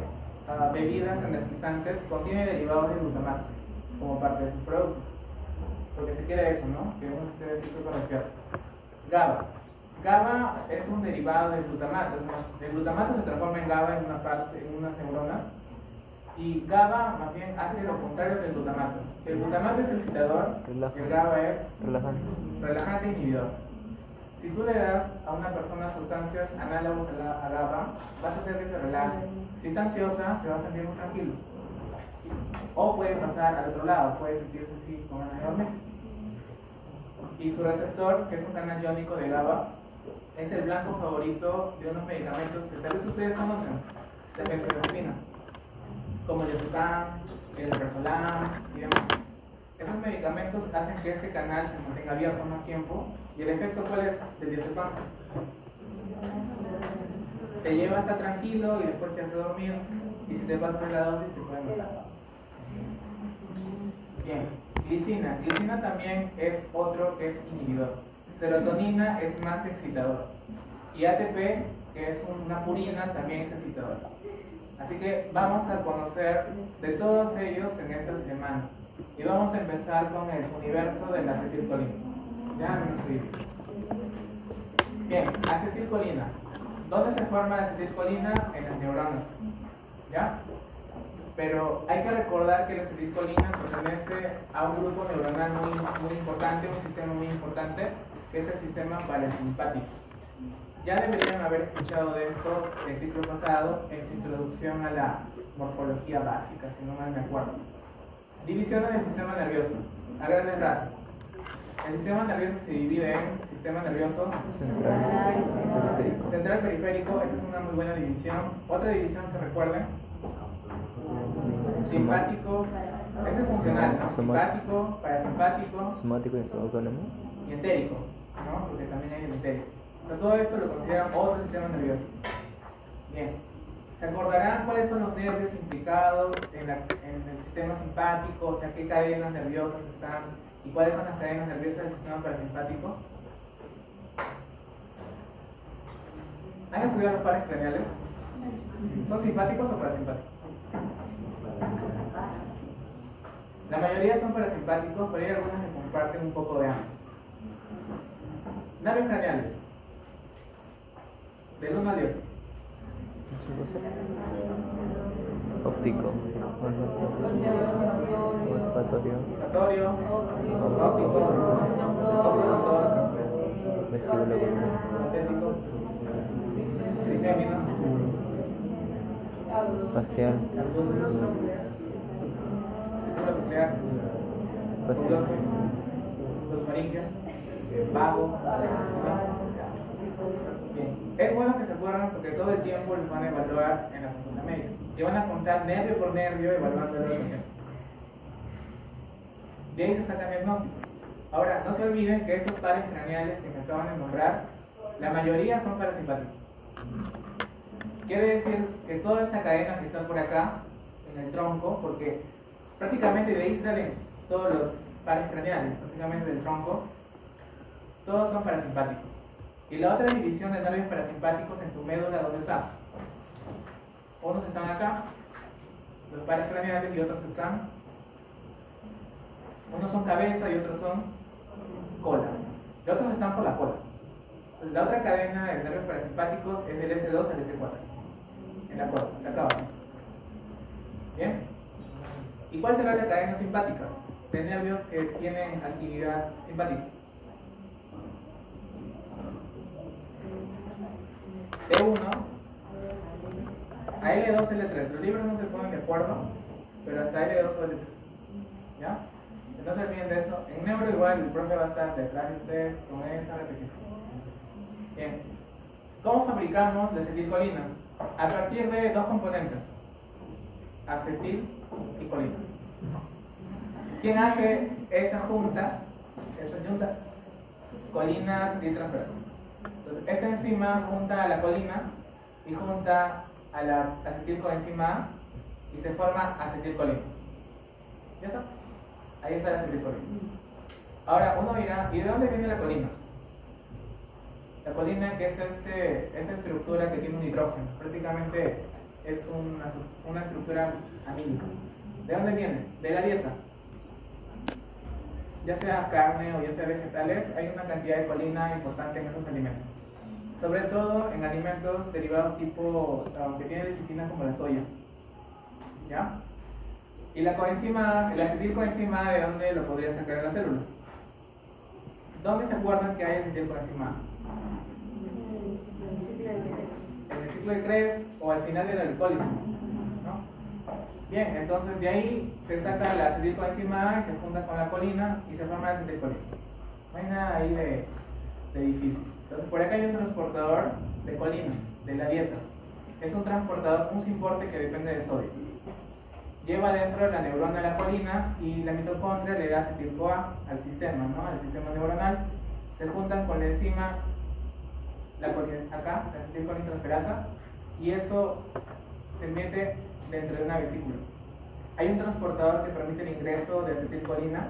bebidas energizantes contiene derivados de glutamato como parte de sus productos, porque se quiere eso, ¿no? Que uno esté así súper despierto. GABA. GABA es un derivado del glutamato. El glutamato se transforma en GABA en unas neuronas, y GABA más bien hace lo contrario del glutamato. El glutamato es excitador, el GABA es relajante e inhibidor. Si tú le das a una persona sustancias análogas a GABA, vas a hacer que se relaje. Si está ansiosa, se va a sentir muy tranquilo. O puede pasar al otro lado, puede sentirse así con ganas de dormir. Y su receptor, que es un canal iónico de GABA, es el blanco favorito de unos medicamentos que tal vez ustedes conocen, de benzodiazepina, como el diazepam, el alprazolam y demás. Esos medicamentos hacen que ese canal se mantenga abierto más tiempo. ¿Y el efecto cuál es del diazepam? Te lleva a estar tranquilo y después te hace dormir, y si te pasas la dosis te puede matar. Bien. Glicina. Glicina también es otro que es inhibidor. Serotonina es más excitador. Y ATP, que es una purina, también es excitador. Así que vamos a conocer de todos ellos en esta semana. Y vamos a empezar con el universo de la acetilcolina. Ya me subí. Bien, acetilcolina. ¿Dónde se forma la acetilcolina? En las neuronas. ¿Ya? Pero hay que recordar que la acetilcolina pertenece a un grupo neuronal muy importante, un sistema muy importante, que es el sistema parasimpático. Ya deberían haber escuchado de esto el ciclo pasado en su introducción a la morfología básica, si no mal me acuerdo. Divisiones del sistema nervioso, a grandes rasgos. El sistema nervioso se divide en sistema nervioso central periférico, esa es una muy buena división. Otra división que recuerden, simpático, ese es funcional, ¿no? Simpático, parasimpático, somático y autónomo, y entérico, ¿no? Porque también hay el entérico. O sea, todo esto lo consideran otro sistema nervioso. Bien, ¿se acordarán cuáles son los nervios implicados en el sistema simpático? O sea, qué cadenas nerviosas están y cuáles son las cadenas nerviosas del sistema parasimpático. ¿Han estudiado los pares craneales? ¿Son simpáticos o parasimpáticos? La mayoría son parasimpáticos, pero hay algunos que comparten un poco de ambos. Nervios craneales. Del 1 al 10. óptico, olfatorio, óptico, vestíbulo estético, trigémino, facial, nuclear, facial, faringea, vago. Bien, es bueno que se acuerden porque todo el tiempo los van a evaluar en la consulta médica y van a contar nervio por nervio evaluando la evaluación. De ahí se saca el diagnóstico. Ahora, no se olviden que esos pares craneales que me acaban de nombrar, la mayoría son parasimpáticos. Quiere decir que toda esta cadena que está por acá, en el tronco, porque prácticamente de ahí salen todos los pares craneales, prácticamente del tronco, todos son parasimpáticos. Y la otra división de nervios parasimpáticos en tu médula, ¿dónde está? Unos están acá, los pares craneales, y otros están, unos son cabeza y otros son cola. Y otros están por la cola. Entonces, la otra cadena de nervios parasimpáticos es del S2 al S4, en la cola, se acaba. ¿Bien? ¿Y cuál será la cadena simpática de nervios que tienen actividad simpática? T1 a L2, L3. Los libros no se ponen de acuerdo, pero hasta L2 o L3. ¿Ya? No se olviden de eso. En neuro igual el profe va a estar detrás de ustedes con esa repetición. Bien. ¿Cómo fabricamos la acetilcolina? A partir de dos componentes, acetil y colina. ¿Quién hace esa junta? Colina acetiltransferasa. Entonces, esta enzima junta a la colina y junta a la acetilcoenzima A y se forma acetilcolina. ¿Ya está? Ahí está la acetilcolina. Ahora, uno dirá, ¿y de dónde viene la colina? La colina, que es esta estructura que tiene un hidrógeno, prácticamente es una estructura amílica. ¿De dónde viene? De la dieta. Ya sea carne o ya sea vegetales, hay una cantidad de colina importante en esos alimentos. Sobre todo en alimentos derivados tipo que tienen lecitina como la soya. ¿Ya? Y la coenzima, el acetilcoenzima A, ¿de dónde lo podría sacar en la célula? ¿Dónde se acuerdan que hay acetilcoenzima A? En el ciclo de Krebs o al final de la glicólisis, ¿no? Bien, entonces de ahí se saca la acetilcoenzima A y se junta con la colina y se forma la acetilcolina. No hay nada ahí de difícil. Entonces por acá hay un transportador de colina, de la dieta. Es un transportador, un simporte que depende del sodio. Lleva dentro de la neurona la colina y la mitocondria le da acetil-CoA al sistema, ¿no? Al sistema neuronal. Se juntan con la enzima, acá, la acetilcolintransferasa, y eso se mete dentro de una vesícula. Hay un transportador que permite el ingreso de acetilcolina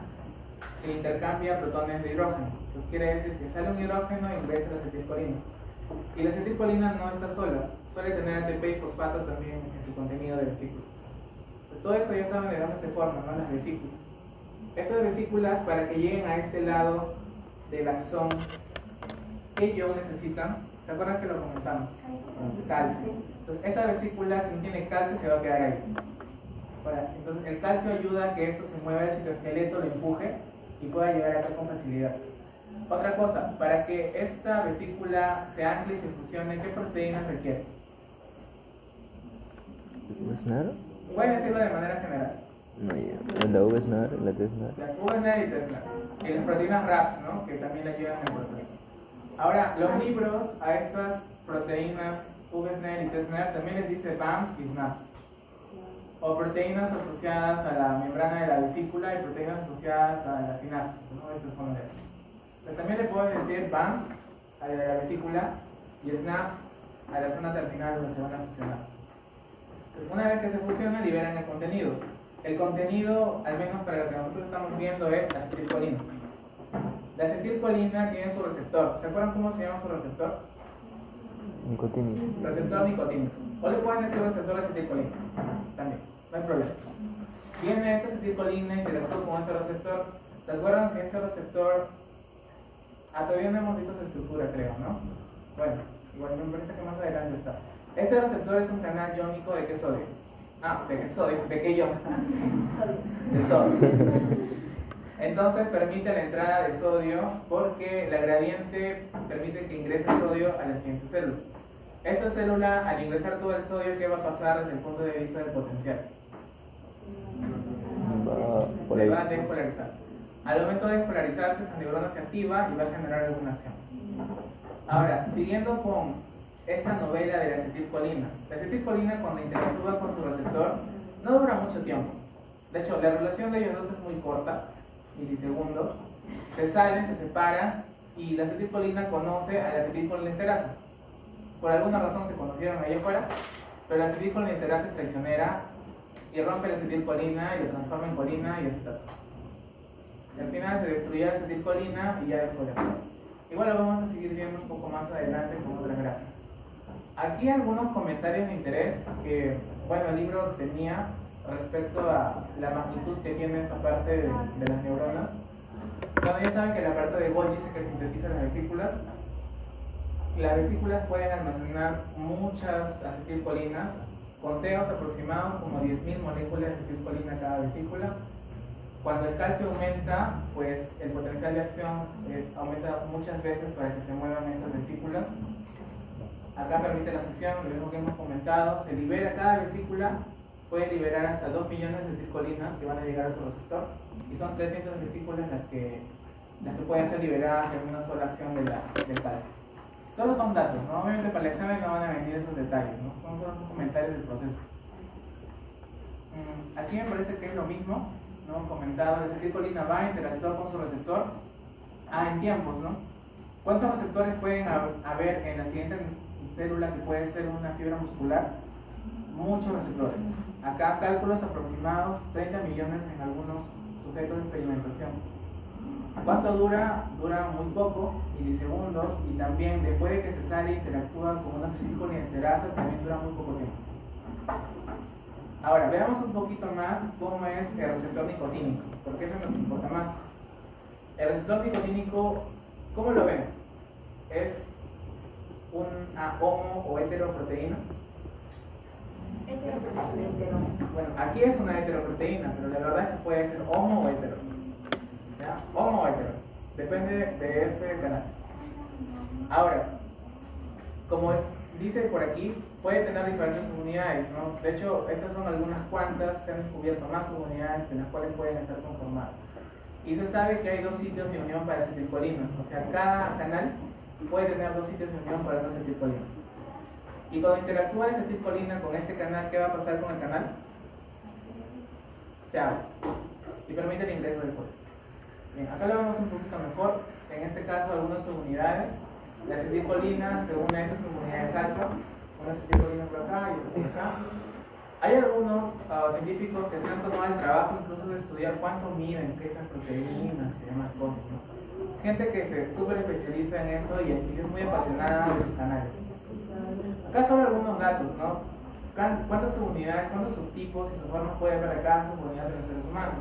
que intercambia protones de hidrógeno. Entonces quiere decir que sale un hidrógeno e ingresa la acetilcolina. Y la acetilcolina no está sola, suele tener ATP y fosfato también en su contenido de vesícula. Pues todo eso ya saben de dónde se forman, ¿no? Las vesículas. Estas vesículas, para que lleguen a este lado del axón, ¿qué ion necesitan? ¿Se acuerdan que lo comentamos? Calcio. Entonces, esta vesícula, si no tiene calcio, se va a quedar ahí. Entonces, el calcio ayuda a que esto se mueva, el citoesqueleto lo empuje y pueda llegar acá con facilidad. Otra cosa, para que esta vesícula se ancle y se fusione, ¿qué proteínas requiere? ¿VSNAR? Voy a decirlo de manera general. No, ya. La VSNAR, la TSNAR. Las VSNAR y TSNAR. Y las proteínas RAPS, ¿no? Que también ayudan en el proceso. Ahora, los libros a esas proteínas VSNAR y TSNAR también les dice BAMs y SNAPs. O proteínas asociadas a la membrana de la vesícula y proteínas asociadas a la sinapsis, ¿no? Estas son las. Pues también le puedo decir BAMs a la de la vesícula y SNAPs a la zona terminal donde se van a fusionar. Pues una vez que se fusionan, liberan el contenido. El contenido, al menos para lo que nosotros estamos viendo, es la acetilcolina. La acetilcolina tiene su receptor. ¿Se acuerdan cómo se llama su receptor? Nicotínico. Receptor nicotínico. O le pueden decir receptor de acetilcolina. También, no hay problema. Viene esta acetilcolina, interactúa con este receptor. ¿Se acuerdan que este receptor... todavía no hemos visto su estructura, creo, ¿no? Bueno, igual me parece que más adelante está. Este receptor es un canal iónico ¿de qué sodio? ¿de qué sodio? ¿De qué ion? De sodio. Entonces permite la entrada de sodio porque la gradiente permite que ingrese sodio a la siguiente célula. Esta célula, al ingresar todo el sodio, ¿qué va a pasar desde el punto de vista del potencial? Se va a despolarizar. Al momento de despolarizarse, esta neurona se activa y va a generar alguna acción. Ahora, siguiendo con esta novela de la acetilcolina. La acetilcolina, cuando interactúa con su receptor, no dura mucho tiempo. De hecho, la relación de ellos dos es muy corta, milisegundos. Se salen, se separan y la acetilcolina conoce a la acetilcolinesterasa. Por alguna razón se conocieron allá afuera, pero la acetilcolinesterasa es traicionera y rompe la acetilcolina y lo transforma en colina y acetato. Al final se destruye la acetilcolina y ya dejó de actuar. Igual lo vamos a seguir viendo un poco más adelante con otras gráficas. Aquí algunos comentarios de interés que, bueno, el libro tenía respecto a la magnitud que tiene esta parte de las neuronas. Bueno, ya saben que la parte de Golgi dice que sintetiza las vesículas. Las vesículas pueden almacenar muchas acetilcolinas, conteos aproximados como 10.000 moléculas de acetilcolina cada vesícula. Cuando el calcio aumenta, pues el potencial de acción aumenta muchas veces para que se muevan estas vesículas. Acá permite la fusión, lo mismo que hemos comentado, se libera cada vesícula, puede liberar hasta 2 millones de acetilcolinas que van a llegar a su receptor, y son 300 vesículas las que pueden ser liberadas en una sola acción del calcio. Solo son datos, ¿no? Obviamente para el examen no van a venir esos detalles, ¿no? Son solo comentarios del proceso. Aquí me parece que es lo mismo, ¿no? Comentado, la acetilcolina va a interactuar con su receptor en tiempos, ¿no? ¿Cuántos receptores pueden haber en la siguiente célula que puede ser una fibra muscular? Muchos receptores. Acá cálculos aproximados, 30 millones en algunos sujetos de experimentación. ¿Cuánto dura? Dura muy poco, milisegundos, y también después de que se sale e interactúa con una acetilcolinesterasa, también dura muy poco tiempo. Ahora, veamos un poquito más cómo es el receptor nicotínico, porque eso nos importa más. El receptor nicotínico, ¿cómo lo ven? ¿Es una homo o heteroproteína? Bueno, aquí es una heteroproteína, pero la verdad es que puede ser homo o hetero. ¿Ya? Homo o hetero. Depende de ese canal. Ahora, como dice por aquí, puede tener diferentes unidades, ¿no? De hecho, estas son algunas cuantas, se han descubierto más unidades en las cuales pueden estar conformadas. Y se sabe que hay 2 sitios de unión para acetilcolina, o sea, cada canal puede tener 2 sitios de unión para la acetilcolina. Y cuando interactúa la acetilcolina con este canal, ¿qué va a pasar con el canal? Se abre y permite el ingreso de sodio. Bien, acá lo vemos un poquito mejor. En este caso, algunas subunidades. La acetilcolina se une a estas subunidades alfa, una acetilcolina por acá y otra por acá. Hay algunos científicos que se han tomado el trabajo incluso de estudiar cuánto miden, qué esas proteínas y demás cosas, ¿no? Gente que se súper especializa en eso y es muy apasionada de sus canales. Acá son algunos datos, ¿no? ¿Cuántas subunidades, cuántos subtipos y subformas puede haber cada subunidad de los seres humanos?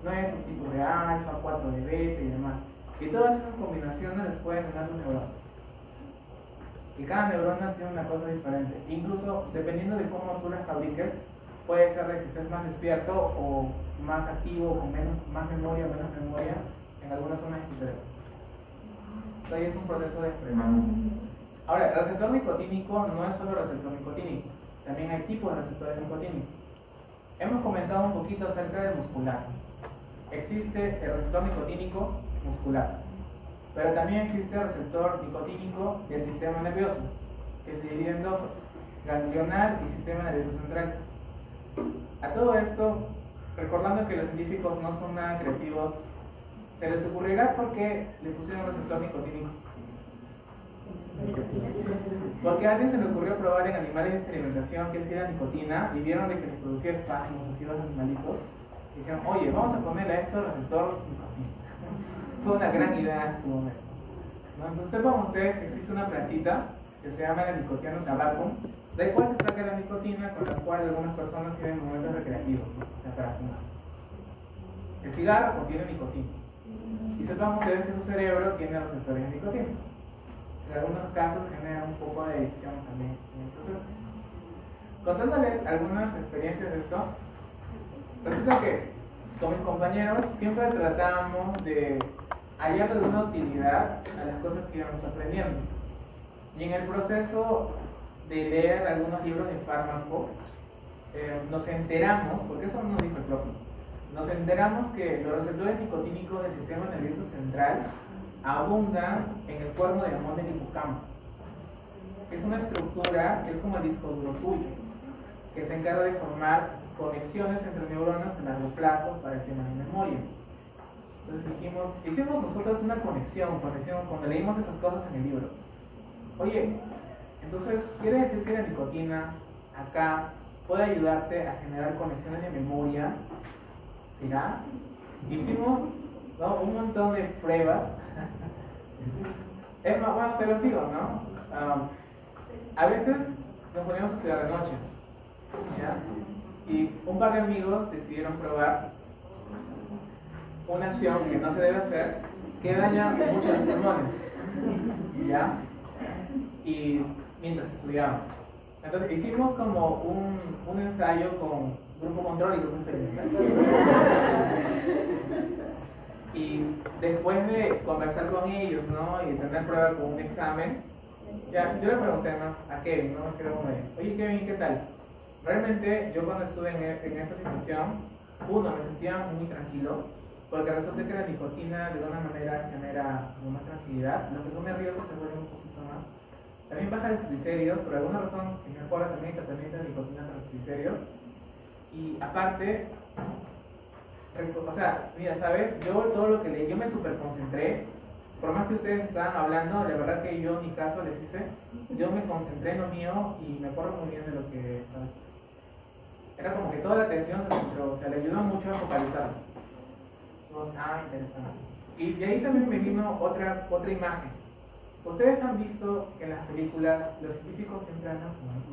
9 subtipos de alfa, 4 de beta y demás. Y todas esas combinaciones les pueden dar un neurona. Y cada neurona tiene una cosa diferente. Incluso, dependiendo de cómo tú las fabriques, puede ser de que estés más despierto o más activo, con más memoria o menos memoria en algunas zonas de tu cerebro. Entonces es un proceso de expresión. Ahora, el receptor nicotínico no es solo receptor nicotínico, también hay tipos de receptores nicotínicos. Hemos comentado un poquito acerca del muscular. Existe el receptor nicotínico muscular, pero también existe el receptor nicotínico del sistema nervioso, que se divide en dos, ganglionar y sistema nervioso central. A todo esto, recordando que los científicos no son nada creativos, se les ocurrirá por qué le pusieron receptor nicotínico. Porque a alguien se le ocurrió probar en animales de experimentación que hacía nicotina y vieron de que les producía espasmos así a los animalitos. Y dijeron, oye, vamos a ponerle a esto receptor nicotínico. Fue una gran idea en su momento, ¿no? Entonces sepan ustedes que existe una plantita que se llama la Nicotiana tabacum, de la cual se saca la nicotina con la cual algunas personas tienen momentos recreativos, ¿no? O sea, para fumar. El cigarro contiene nicotina. Y sepan ustedes que su cerebro tiene receptores de nicotina. En algunos casos genera un poco de adicción también. Entonces, contándoles algunas experiencias de esto, resulta que con mis compañeros siempre tratábamos de hallar alguna utilidad a las cosas que íbamos aprendiendo. Y en el proceso de leer algunos libros de fármaco, nos enteramos, porque eso no nos dijo el profe, nos enteramos que los receptores nicotínicos del sistema nervioso central abundan en el cuerno de Lamont del hipocampo. Es una estructura que es como el disco duro tuyo, que se encarga de formar conexiones entre neuronas a largo plazo para el tema de memoria. Entonces hicimos nosotros una conexión cuando leímos esas cosas en el libro. Oye, entonces quiere decir que la nicotina acá puede ayudarte a generar conexiones de memoria. ¿Será? Hicimos, ¿no?, un montón de pruebas. Es más, bueno, se los digo, ¿no? A veces nos poníamos a estudiar de noche, ¿ya? Y un par de amigos decidieron probar una acción que no se debe hacer, que daña mucho los pulmones, ¿ya? Y mientras estudiábamos. Entonces hicimos como un ensayo con grupo control y grupo experimental. Y después de conversar con ellos, ¿no?, y de tener prueba con un examen, ya, yo le pregunté, ¿no?, a Kevin, ¿no?, creo uno de ellos, oye Kevin, ¿qué tal? Realmente yo cuando estuve en esta situación, me sentía muy tranquilo, porque resulta que la nicotina de alguna manera genera más tranquilidad, los que son nerviosos se vuelven un poquito más. También baja los triglicéridos, por alguna razón que mejora también el tratamiento de nicotina para los triglicéridos. Y aparte, o sea, mira, ¿sabes? Yo todo lo que leí, yo me super concentré. Por más que ustedes estaban hablando, la verdad que yo en mi caso les hice, yo me concentré en lo mío y me acuerdo muy bien de lo que estaba haciendo. Era como que toda la atención se centró, o sea, le ayudó mucho a focalizarse. Interesante. Y de ahí también me vino otra imagen. Ustedes han visto que en las películas los científicos siempre andan fumando.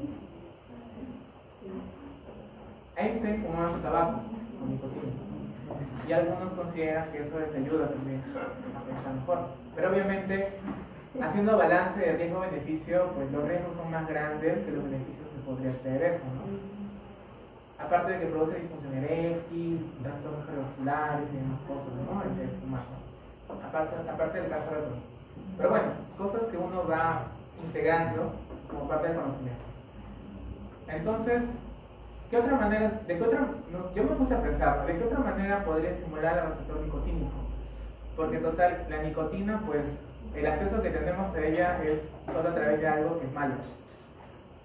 Einstein fumaba su tabaco con nicotina. Y algunos consideran que eso les ayuda también a pensar mejor. Pero obviamente, haciendo balance de riesgo-beneficio, pues los riesgos son más grandes que los beneficios que podría traer eso, ¿no? Aparte de que produce disfunción eréctil, trastornos cardiovasculares y demás cosas, ¿no? El fumar, ¿no? Aparte del caso de otro. Pero bueno, cosas que uno va integrando como parte del conocimiento. Entonces, ¿qué otra manera, yo me puse a pensar, ¿de qué otra manera podría estimular al receptor nicotínico? Porque total, la nicotina, pues, el acceso que tenemos a ella es solo a través de algo que es malo.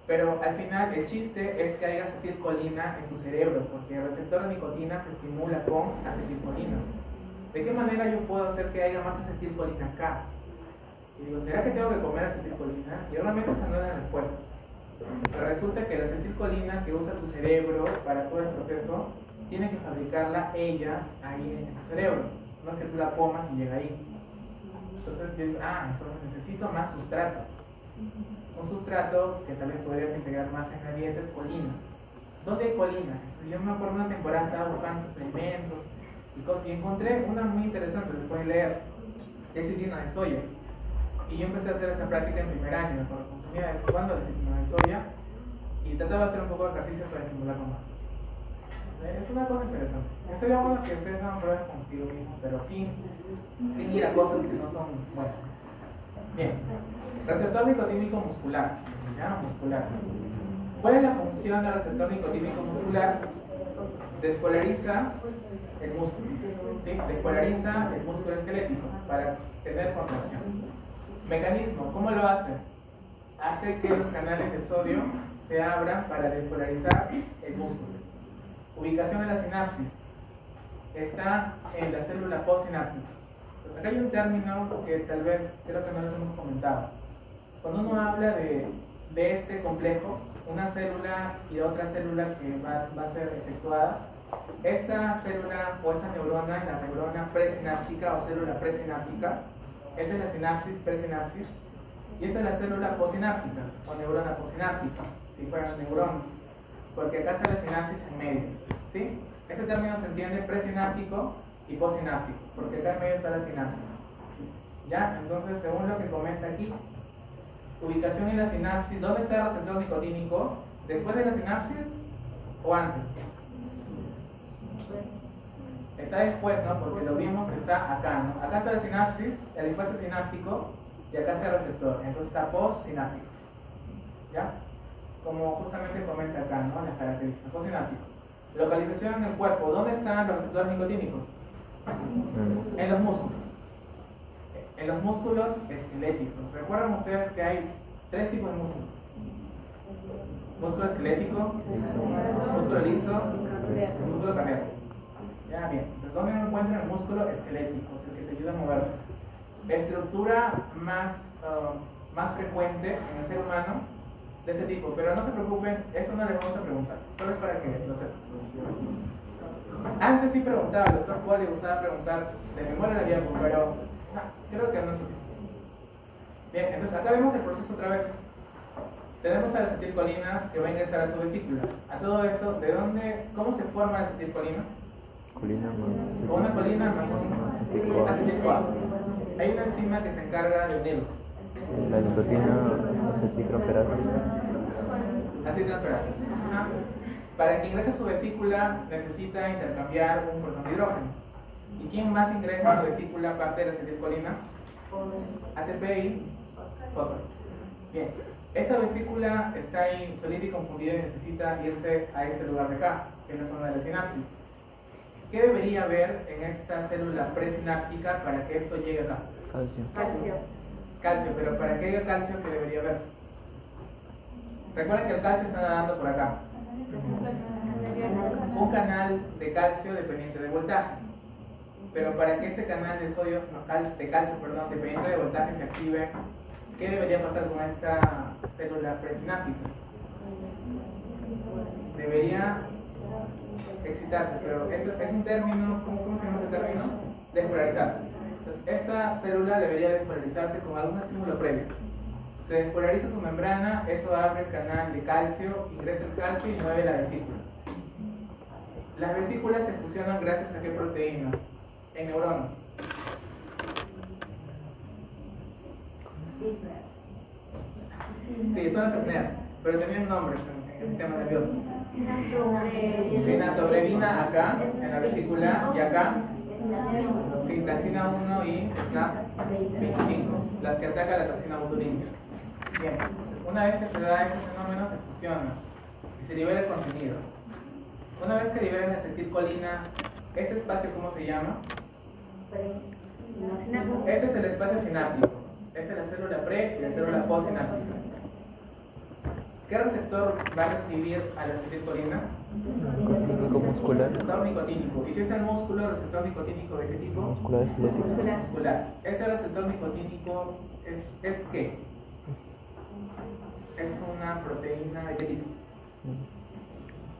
Pero al final el chiste es que haya acetilcolina en tu cerebro, porque el receptor de nicotina se estimula con acetilcolina. ¿De qué manera yo puedo hacer que haya más acetilcolina acá? Y digo, ¿será que tengo que comer acetilcolina? Y realmente esa no es la respuesta. Pero resulta que la acetilcolina que usa tu cerebro para todo el proceso, tiene que fabricarla ella ahí en tu cerebro. No es que tú la comas y llega ahí. Entonces entonces necesito más sustrato. Un sustrato que tal vez podrías integrar más en la dieta es colina. ¿Dónde hay colina? Yo me acuerdo una temporada estaba buscando suplementos y cosas, y encontré una muy interesante, que pueden leer, lecitina de soya. Y yo empecé a hacer esa práctica en primer año, cuando consumía de vez en cuando lecitina de soya y trataba de hacer un poco de ejercicio para estimularlo más. Es una cosa interesante. Sería bueno que ustedes hagan pruebas consigo mismos, pero sin ir a cosas que no son buenas. Bien, receptor nicotínico muscular. ¿Ya? Muscular. ¿Cuál es la función del receptor nicotínico muscular? Despolariza el músculo. ¿Sí? Despolariza el músculo esquelético para tener contracción. Mecanismo, ¿cómo lo hace? Hace que los canales de sodio se abran para despolarizar el músculo. Ubicación de la sinapsis. Está en la célula postsináptica. Pues acá hay un término que tal vez creo que no les hemos comentado. Cuando uno habla de este complejo, una célula y otra célula que va a ser efectuada, esta célula o esta neurona es la neurona presináptica o célula presináptica. Esta es la sinapsis, presinapsis, y esta es la célula postsináptica o neurona postsináptica, si fueran neuronas, porque acá está la sinapsis en medio, ¿sí? Este término se entiende presináptico y postsináptico, porque acá en medio está la sinapsis. ¿Ya? Entonces, según lo que comenta aquí, ubicación en la sinapsis, ¿dónde está el receptor nicotínico? ¿Después de la sinapsis o antes? Está después, ¿no? Porque lo vimos que está acá, ¿no? Acá está la sinapsis, el espacio sináptico, y acá está el receptor, entonces está postsináptico. ¿Ya? Como justamente comenta acá, ¿no? Las características, postsináptico. Localización en el cuerpo, ¿dónde están los receptores nicotínicos? En los músculos. En los músculos esqueléticos. Recuerdan ustedes que hay tres tipos de músculos: músculo esquelético, músculo liso y músculo cardíaco. Ya, bien. Entonces, ¿dónde se encuentra el músculo esquelético? Es el que te ayuda a moverte. La estructura más frecuente en el ser humano de ese tipo, pero no se preocupen, eso no les vamos a preguntar, solo es para que lo sepan. Antes sí preguntaba, el doctor Paul le gustaba preguntar de memoria la diapo, pero creo que no es suficiente. Bien, entonces acá vemos el proceso otra vez. Tenemos a la acetilcolina que va a ingresar a su vesícula. A todo esto, ¿cómo se forma la acetilcolina? Con una colina más un acetil-CoA. Hay una enzima que se encarga de unirlos. La nicotina acetiltransferasa. Acetiltransferasa. Para que ingrese a su vesícula necesita intercambiar un protón de hidrógeno. ¿Y quién más ingresa a su vesícula aparte de la acetilcolina? ATP y fósforo. Bien, esta vesícula está ahí solita y confundida y necesita irse a este lugar de acá, que es la zona de la sinapsis. ¿Qué debería haber en esta célula presináptica para que esto llegue acá? Calcio, pero para que haya calcio, ¿qué debería haber? Recuerden que el calcio está nadando por acá. Un canal de calcio dependiente de voltaje. Pero para que ese canal de sodio, de calcio, dependiente de voltaje se active, ¿qué debería pasar con esta célula presináptica? Debería excitarse, pero es un término, ¿cómo se llama ese término? Despolarizarse. Entonces, esta célula debería despolarizarse con algún estímulo previo. Se despolariza su membrana, eso abre el canal de calcio, ingresa el calcio y mueve la vesícula. Las vesículas se fusionan gracias a qué proteínas? En neuronas. Sí, son las apneas, pero tenían nombres en el sistema nervioso. Sinatobrevina acá, en la vesícula, y acá, sintaxina 1 y SNAP25, las que atacan la toxina botulínica. Bien, una vez que se da ese fenómeno, se fusiona y se libera el contenido. Una vez que liberan la acetilcolina, ¿este espacio cómo se llama? Este es el espacio sináptico. Esta es la célula pre y la célula postsináptica. ¿Qué receptor va a recibir a la acetilcolina? Nicotínico muscular. Receptor nicotínico. ¿Y si es el músculo, receptor nicotínico de qué tipo? Muscular esquelético. Muscular. Este receptor nicotínico es ¿qué? es una proteína de qué tipo?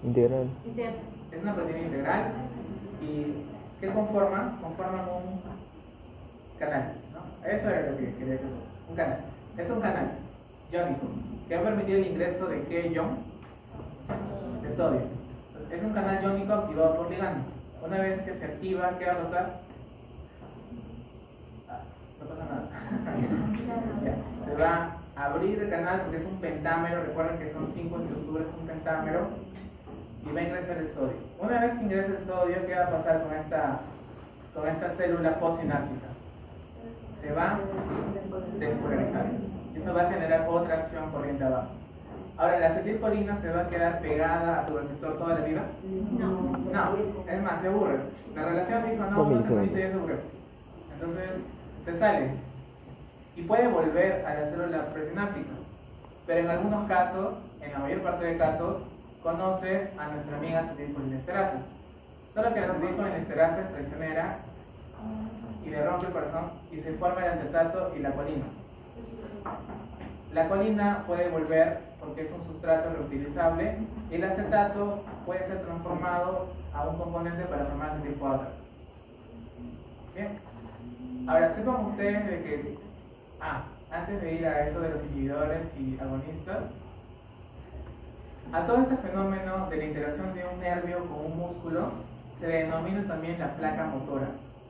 Integral. Es una proteína integral. ¿Y qué conforman? Conforman un canal, ¿no? Eso era lo que quería decir. Un canal. Es un canal iónico que va a permitir el ingreso de ¿qué ion? De sodio. Es un canal iónico activado por ligando. Una vez que se activa, ¿qué va a pasar? No pasa nada. Ya, se va a abrir el canal porque es un pentámero. Recuerden que son 5 estructuras, un pentámero. Y va a ingresar el sodio. Una vez que ingrese el sodio, ¿qué va a pasar con esta célula postsináptica? Se va a despolarizar. Eso va a generar otra acción corriente abajo. Ahora, ¿la acetilcolina se va a quedar pegada a su receptor toda la vida? No, es más, se aburre. La relación dijo, no, no se permite, ya se aburre. Entonces, se sale. Y puede volver a la célula presináptica. Pero en algunos casos, en la mayor parte de casos, conoce a nuestra amiga acetilcolinesterasa. Solo que la acetilcolinesterasa es traicionera y le rompe el corazón y se forma el acetato y la colina. La colina puede volver porque es un sustrato reutilizable y el acetato puede ser transformado a un componente para formar acetil-CoA. Bien. Ahora, sepan ustedes de que, antes de ir a eso de los inhibidores y agonistas, a todo ese fenómeno de la interacción de un nervio con un músculo se le denomina también la placa motora.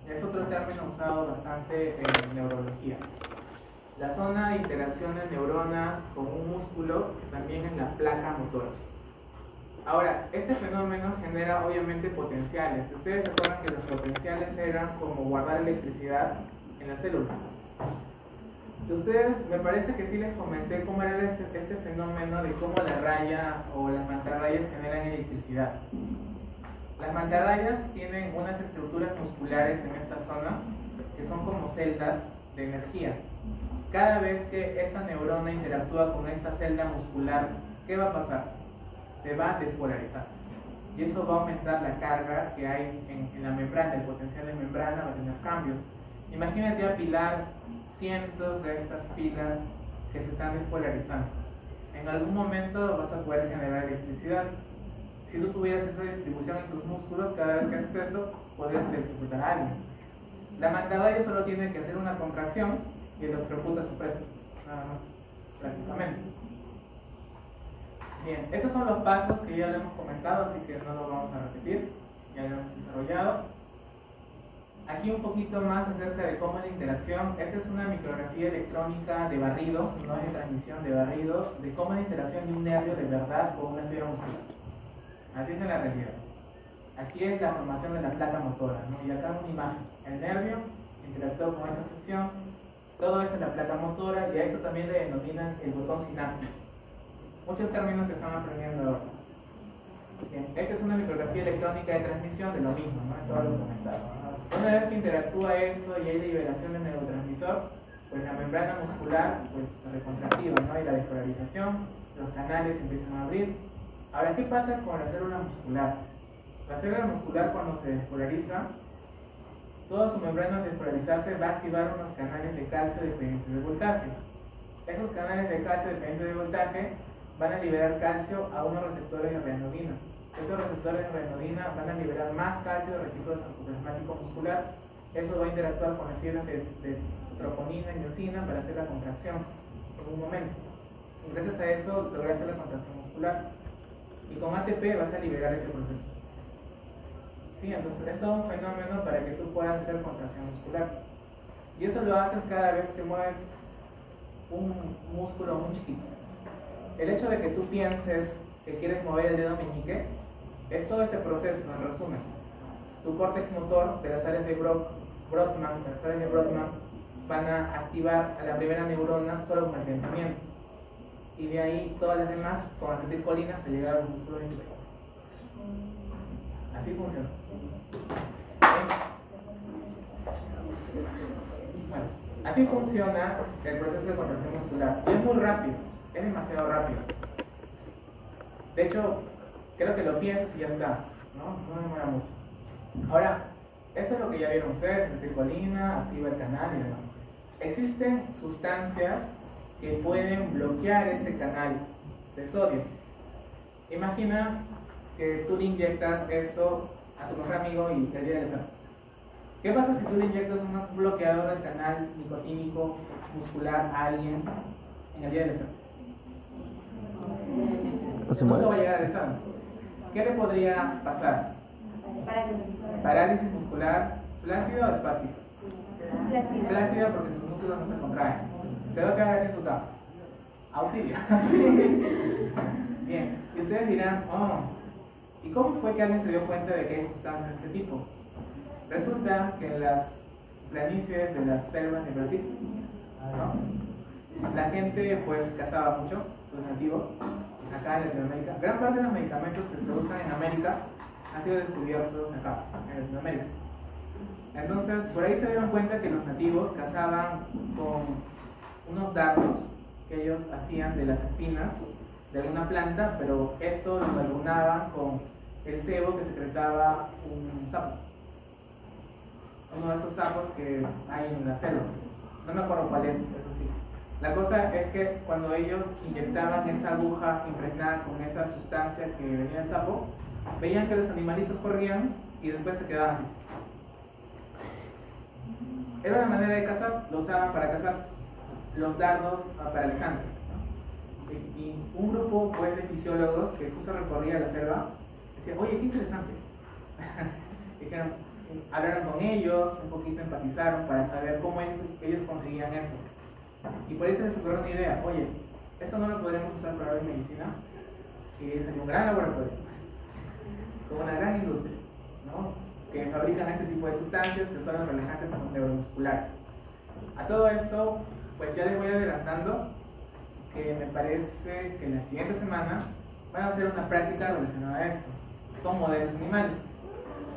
Es otro término usado bastante en neurología. La zona de interacción de neuronas con un músculo también es la placa motora. Ahora, este fenómeno genera obviamente potenciales. Ustedes se acuerdan que los potenciales eran como guardar electricidad en la célula. Ustedes, me parece que sí les comenté cómo era este fenómeno de cómo la raya o las mantarrayas generan electricidad. Las mantarrayas tienen unas estructuras musculares en estas zonas que son como celdas de energía. Cada vez que esa neurona interactúa con esta celda muscular, ¿qué va a pasar? Se va a despolarizar. Y eso va a aumentar la carga que hay en la membrana, el potencial de membrana va a tener cambios. Imagínate apilar cientos de estas pilas que se están despolarizando. En algún momento vas a poder generar electricidad. Si tú tuvieras esa distribución en tus músculos, cada vez que haces esto, podrías electrocutar a alguien. La mantarraya solo tiene que hacer una contracción y electrocuta su preso, nada más, prácticamente. Bien, estos son los pasos que ya lo hemos comentado, así que no los vamos a repetir, ya lo hemos desarrollado. Aquí un poquito más acerca de cómo es la interacción. Esta es una micrografía electrónica de barrido, no es de transmisión, de barrido, de cómo es la interacción de un nervio de verdad con una fibra muscular. Así es en la realidad. Aquí es la formación de la placa motora, ¿no? Y acá una imagen. El nervio interactuó con esta sección, todo esto es la placa motora y a eso también le denominan el botón sináptico. Muchos términos que están aprendiendo ahora. Bien, esta es una micrografía electrónica de transmisión de lo mismo, ¿no? Todo lo comentado, ¿no? Una vez que interactúa esto y hay liberación del neurotransmisor, pues la membrana muscular pues, se recontractiva, ¿no? Hay la despolarización, los canales empiezan a abrir. Ahora, ¿qué pasa con la célula muscular? La célula muscular cuando se despolariza, toda su membrana al despolarizarse va a activar unos canales de calcio dependientes de voltaje. Esos canales de calcio dependientes de voltaje van a liberar calcio a unos receptores de renodina. Estos receptores de renodina van a liberar más calcio del retículo sarcoplasmático muscular. Eso va a interactuar con las fibras de troponina y miosina para hacer la contracción en un momento. Y gracias a eso lograr hacer la contracción muscular. Y con ATP vas a liberar ese proceso. Sí, entonces es todo un fenómeno para que tú puedas hacer contracción muscular. Y eso lo haces cada vez que mueves un músculo muy chiquito. El hecho de que tú pienses que quieres mover el dedo meñique es todo ese proceso, en resumen. Tu córtex motor de las áreas de Brodmann, van a activar a la primera neurona solo con el pensamiento. Y de ahí todas las demás, con acetilcolina, se llega al músculo inferior. Así funciona. Bueno, así funciona el proceso de contracción muscular. Y es muy rápido, es demasiado rápido. De hecho, creo que lo piensas y ya está, no demora mucho. Ahora, esto es lo que ya vieron ustedes, acetilcolina, activa el canal y demás. Existen sustancias que pueden bloquear este canal de sodio. Imagina que tú le inyectas esto a tu mejor amigo y te llega el examen. ¿Qué pasa si tú le inyectas un bloqueador del canal nicotínico muscular a alguien en el día del examen? Nunca va a llegar al examen. ¿Qué le podría pasar? Parálisis muscular, flácida o espástica. Flácida porque sus músculos no se contraen. Se va a quedar así en su cama. Auxilio. Bien, y ustedes dirán, oh, ¿y cómo fue que alguien se dio cuenta de que hay sustancias de este tipo? Resulta que en las planicies de las selvas de Brasil, ¿no?, la gente pues cazaba mucho, los nativos, acá en Latinoamérica. Gran parte de los medicamentos que se usan en América han sido descubiertos acá, en Latinoamérica. Entonces, por ahí se dieron cuenta que los nativos cazaban con unos dardos que ellos hacían de las espinas de alguna planta, pero esto lo adornaban con el sebo que secretaba un sapo. Uno de esos sapos que hay en la selva. No me acuerdo cuál es, eso sí. La cosa es que cuando ellos inyectaban esa aguja impregnada con esa sustancia que venía del sapo, veían que los animalitos corrían y después se quedaban así. Era una manera de cazar, lo usaban para cazar los dardos paralizantes, ¿no? Y un grupo pues, de fisiólogos que justo recorría la selva decían, oye, qué interesante. Dijeron, hablaron con ellos, un poquito empatizaron para saber cómo ellos conseguían eso. Y por eso les ocurrió una idea, oye, esto no lo podríamos usar para la medicina, que es un gran laboratorio, con una gran industria, ¿no?, que fabrican este tipo de sustancias que son los relajantes neuromusculares. A todo esto, pues ya les voy adelantando que me parece que en la siguiente semana van a hacer una práctica relacionada a esto, con modelos animales.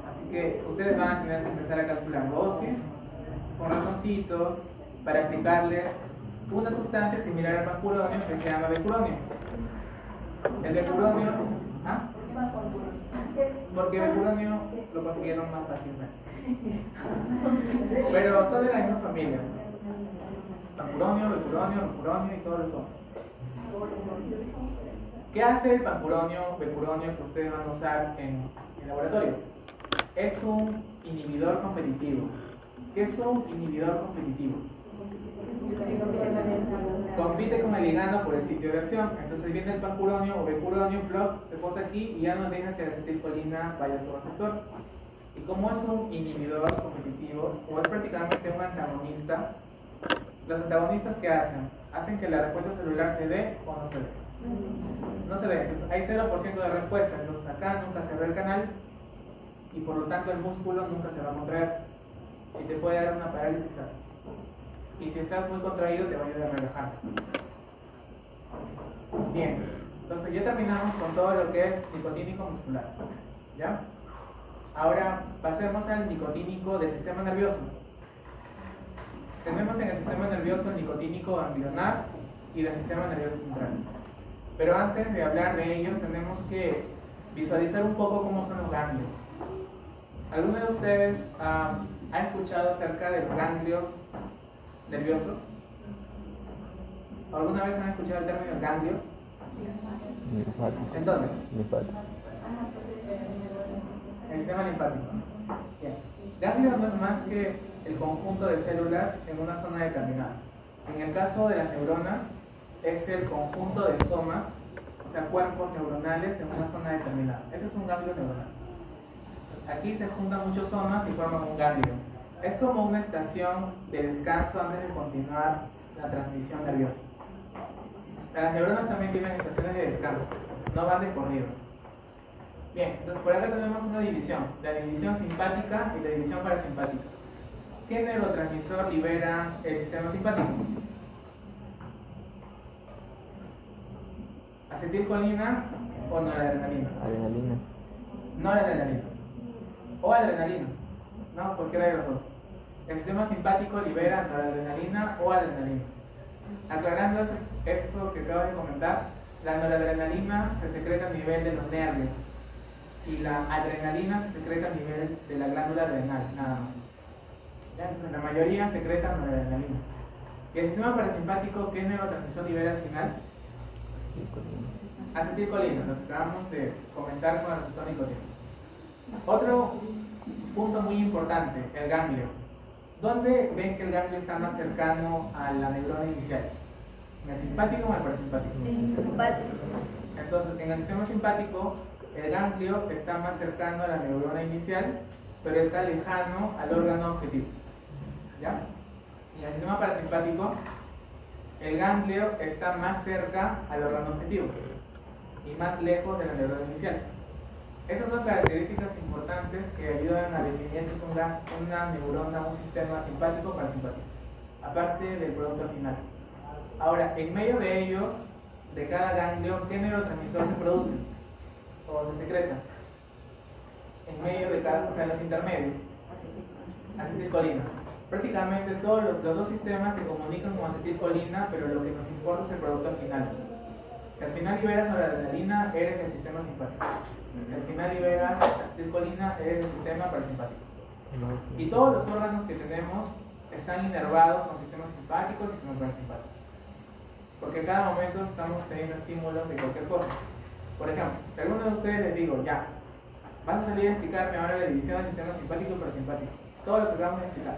Así que ustedes van a tener que empezar a calcular dosis con ratoncitos para explicarles una sustancia similar al pancuronium que se llama becuronio. El becuronio, ¿ah? Porque becuronio lo consiguieron más fácilmente. Pero son de la misma familia. Pancuronio, becuronio y todos los otros. ¿Qué hace el pancuronio, becuronio que ustedes van a usar en el laboratorio? Es un inhibidor competitivo. ¿Qué es un inhibidor competitivo? Compite con el ligando por el sitio de acción. Entonces viene el pancuronio o becuronio, se posa aquí y ya no deja que la acetilcolina vaya a su receptor. Y como es un inhibidor competitivo, o es prácticamente un antagonista, los antagonistas ¿qué hacen? Hacen que la respuesta celular se dé o no se dé. No se ve, entonces hay 0% de respuesta, entonces acá nunca se ve el canal y por lo tanto el músculo nunca se va a contraer y te puede dar una parálisis casi. Y si estás muy contraído te va a ayudar a relajar. Bien, entonces ya terminamos con todo lo que es nicotínico muscular, ¿ya? Ahora pasemos al nicotínico del sistema nervioso. Tenemos en el sistema nervioso el nicotínico ganglionar y del sistema nervioso central. Pero antes de hablar de ellos tenemos que visualizar un poco cómo son los ganglios. ¿Alguno de ustedes ha escuchado acerca de los ganglios nerviosos? ¿Alguna vez han escuchado el término ganglio? ¿En dónde? En el sistema linfático. Bien. Ganglio no es más que el conjunto de células en una zona determinada. En el caso de las neuronas, es el conjunto de somas, o sea, cuerpos neuronales en una zona determinada. Ese es un ganglio neuronal. Aquí se juntan muchos somas y forman un ganglio. Es como una estación de descanso antes de continuar la transmisión nerviosa. Las neuronas también tienen estaciones de descanso, no van de corrido. Bien, entonces por acá tenemos una división, la división simpática y la división parasimpática. ¿Qué neurotransmisor libera el sistema simpático? ¿Acetilcolina o noradrenalina? Adrenalina. Noradrenalina. O adrenalina. No, cualquiera de los dos. El sistema simpático libera noradrenalina o adrenalina. Aclarando eso que acabo de comentar, la noradrenalina se secreta a nivel de los nervios y la adrenalina se secreta a nivel de la glándula adrenal, nada más. ¿Ya? Entonces la mayoría secreta noradrenalina. ¿Y el sistema parasimpático qué neurotransmisor libera al final? Acetilcolina, lo que acabamos de comentar con el receptor nicotínico. Otro punto muy importante, el ganglio. ¿Dónde ven que el ganglio está más cercano a la neurona inicial? ¿En el simpático o en el parasimpático? Simpático. Entonces, en el sistema simpático, el ganglio está más cercano a la neurona inicial, pero está lejano al órgano objetivo. ¿Ya? Y en el sistema parasimpático, el ganglio está más cerca al órgano objetivo y más lejos de la neurona inicial. Estas son características importantes que ayudan a definir si es una neurona, un sistema simpático o parasimpático, aparte del producto final. Ahora, en medio de ellos, de cada ganglio, ¿qué neurotransmisor se produce o se secreta? En medio de cada, o sea, en los intermedios, acetilcolina. Prácticamente todos los dos sistemas se comunican con acetilcolina, pero lo que nos importa es el producto final. Si al final liberas noradrenalina, eres el sistema simpático. Si al final liberas acetilcolina, eres el sistema parasimpático. Y todos los órganos que tenemos están inervados con sistemas simpáticos y sistemas parasimpáticos. Porque en cada momento estamos teniendo estímulos de cualquier cosa. Por ejemplo, si a alguno de ustedes les digo, ya, vas a salir a explicarme ahora la división del sistema simpático y parasimpático. Todo lo que acabamos de explicar.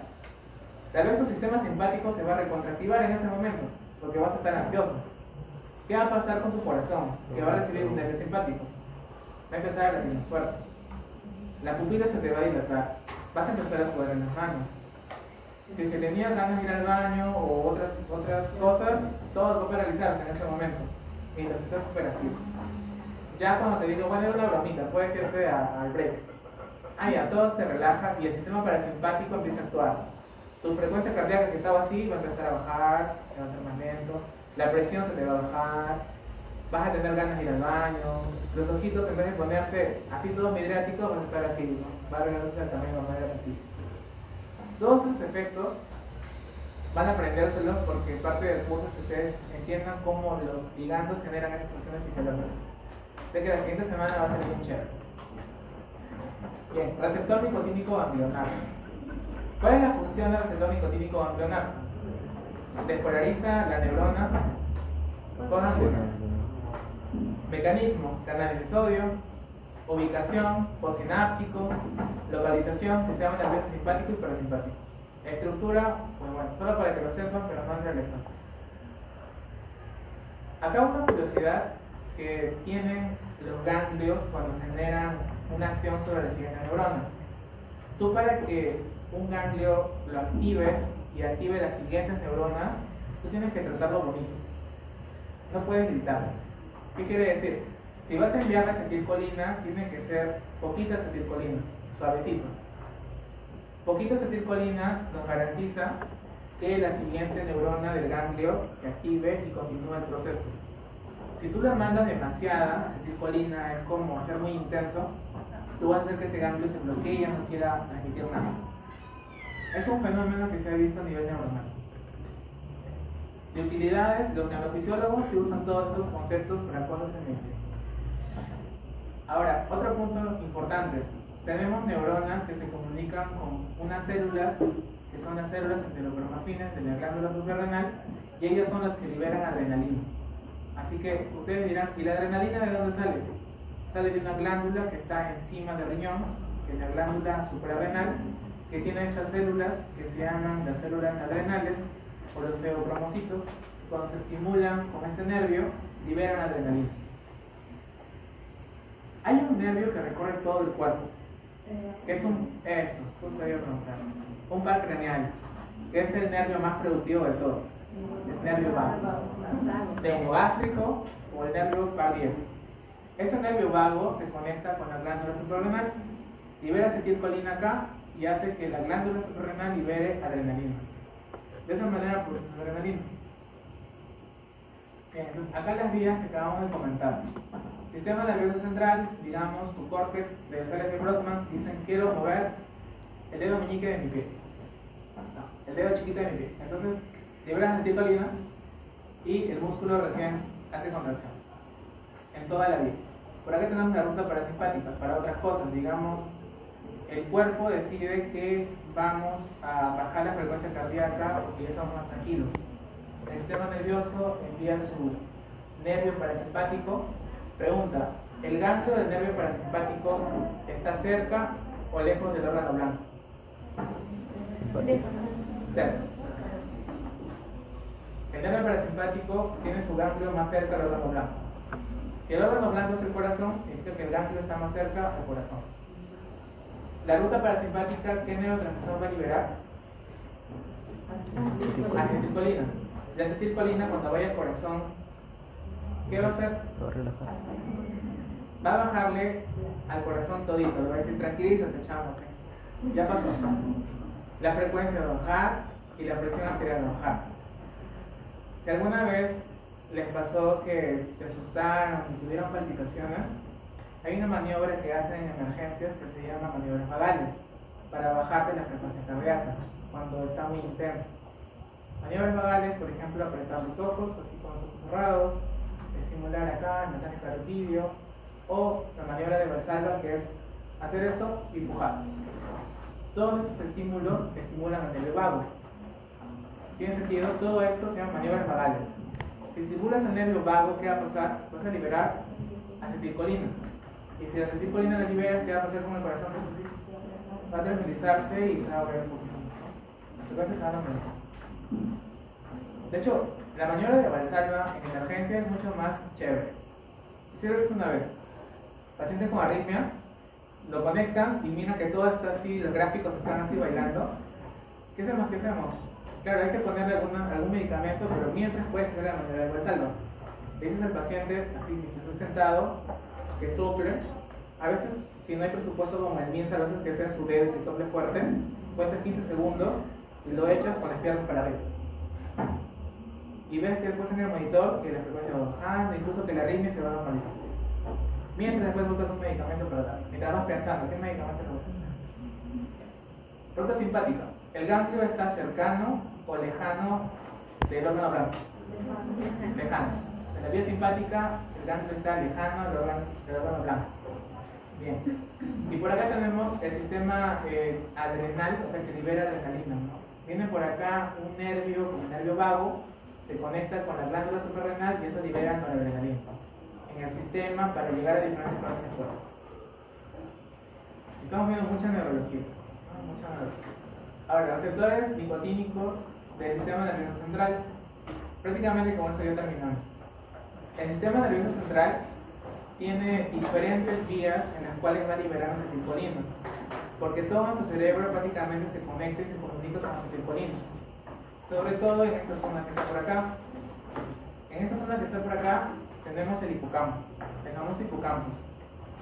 Tal vez tu sistema simpático se va a recontractivar en ese momento, porque vas a estar ansioso. ¿Qué va a pasar con tu corazón? Que va a recibir un nervio simpático. Va a empezar a latir más fuerte. La pupila se te va a dilatar. Vas a empezar a sudar en las manos. Si es que tenías ganas de ir al baño o otras cosas, todo va a paralizarse en ese momento, mientras estás súper activo. Ya cuando te digo, bueno, es una bromita, puedes irte al break. Ya, todo se relaja y el sistema parasimpático empieza a actuar. Tu frecuencia cardíaca que estaba así va a empezar a bajar, va a ser más lento, la presión se te va a bajar, vas a tener ganas de ir al baño, los ojitos en vez de ponerse así todo midriáticos van a estar así, ¿no? Va a reducirse el tamaño de manera efectiva. Todos esos efectos van a aprendérselos porque parte del curso es que ustedes entiendan cómo los ligandos generan esas acciones fisiológicas. Sé que la siguiente semana va a ser bien chévere. Bien, receptor nicotínico ganglionar. ¿Cuál es la función del receptor nicotínico ganglionar? Despolariza la neurona con ganglionar. Mecanismo, canales de sodio, ubicación, postsináptico, localización, sistema nervioso simpático y parasimpático. Estructura, pues bueno, solo para que lo sepan, pero no en realidad. Acá una curiosidad que tienen los ganglios cuando generan una acción sobre la siguiente neurona. Tú para que un ganglio lo actives y active las siguientes neuronas, tú tienes que tratarlo bonito. No puedes gritar. ¿Qué quiere decir? Si vas a enviar la acetilcolina, tiene que ser poquita acetilcolina, suavecito. Poquita acetilcolina nos garantiza que la siguiente neurona del ganglio se active y continúe el proceso. Si tú le mandas demasiada acetilcolina, es como ser muy intenso, tú vas a hacer que ese ganglio se bloquee y ya no quiera transmitir nada. Es un fenómeno que se ha visto a nivel neuronal. De utilidades, los neurofisiólogos sí usan todos estos conceptos para cosas en medicina. Ahora, otro punto importante. Tenemos neuronas que se comunican con unas células, que son las células enterocromafines de la glándula suprarrenal, y ellas son las que liberan adrenalina. Así que ustedes dirán, ¿y la adrenalina de dónde sale? Sale de una glándula que está encima del riñón, que es la glándula suprarrenal, que tiene estas células que se llaman las células adrenales o los feocromocitos. Cuando se estimulan con este nervio, liberan adrenalina. Hay un nervio que recorre todo el cuerpo, que es un par craneal, que es el nervio más productivo de todos, el nervio vago, neumogástrico o el nervio par 10. Ese nervio vago se conecta con la glándula suprarrenal, libera acetilcolina acá y hace que la glándula suprarrenal libere adrenalina. De esa manera produce adrenalina. Bien, entonces acá las vías que acabamos de comentar. Sistema nervioso central, digamos, tu córtex de Salles de Brodmann, dicen quiero mover el dedo meñique de mi pie. No, el dedo chiquito de mi pie. Entonces, liberas acetilcolina y el músculo recién hace contracción. En toda la vía. Por acá tenemos la ruta parasimpática para otras cosas, digamos, el cuerpo decide que vamos a bajar la frecuencia cardíaca porque ya estamos más tranquilos. el sistema nervioso envía su nervio parasimpático. Pregunta, ¿el ganglio del nervio parasimpático está cerca o lejos del órgano blanco? Cerca. El nervio parasimpático tiene su ganglio más cerca del órgano blanco. Si el órgano blanco es el corazón, significa que el ganglio está más cerca al corazón. La ruta parasimpática, ¿qué neurotransmisor va a liberar? Acetilcolina. La acetilcolina, cuando vaya al corazón, ¿qué va a hacer? Va a bajarle al corazón todito, le va a decir tranquilízate, chavo, ¿okay? Ya pasó. La frecuencia va a bajar y la presión arterial va a bajar. Si alguna vez les pasó que se asustaron y tuvieron palpitaciones, hay una maniobra que hacen en emergencias que se llama maniobras vagales para bajarte la frecuencia cardíaca cuando está muy intensa. Maniobras vagales, por ejemplo, apretar los ojos, así con los ojos cerrados, estimular acá, el masaje carotidio, o la maniobra de Valsalva, que es hacer esto y empujar. Todos estos estímulos estimulan el nervio vago. ¿Tiene sentido? Todo esto se llama maniobras vagales. Si estimulas el nervio vago, ¿qué va a pasar? Vas a liberar acetilcolina. Y si la acetilcolina la liberas, ¿qué va a pasar con el corazón? Va a tranquilizarse y se va a volver un poquito más. Entonces se van a mejorar. De hecho, la maniobra de Valsalva en emergencia es mucho más chévere. Hicieron esto una vez. Paciente con arritmia, lo conectan y miran que todo está así, los gráficos están así bailando. ¿Qué hacemos? Claro, hay que ponerle algún medicamento, pero mientras puedes hacer la maniobra de Valsalva. Le dices al paciente, así mientras está sentado, que sople. A veces, si no hay presupuesto como el MINSA, a veces que sea su dedo y que sople fuerte, cuentas 15 segundos y lo echas con las piernas para arriba. Y ves que después en el monitor que la frecuencia va bajando, incluso que la arritmia se va normalizando. Mientras después buscas un medicamento para dar. Mientras vas pensando, ¿qué medicamento le buscas? Ruta simpática. ¿El ganglio está cercano o lejano del órgano blanco? Lejano. En la vía simpática, el ganglio está lejano del órgano blanco. Bien. Y por acá tenemos el sistema adrenal, o sea, que libera adrenalina, ¿no? Viene por acá un nervio, como el nervio vago, se conecta con la glándula suprarrenal y eso libera noradrenalina en el sistema para llegar a diferentes partes del cuerpo. Estamos viendo mucha neurología, ¿no? Mucha neurología. Ahora, los receptores nicotínicos del sistema nervioso central, prácticamente con eso ya terminamos. El sistema nervioso central tiene diferentes vías en las cuales va liberando acetilcolina, porque todo en tu cerebro prácticamente se conecta y se comunica con acetilcolina, sobre todo en esta zona que está por acá. En esta zona que está por acá tenemos el hipocampo, el famoso hipocampo,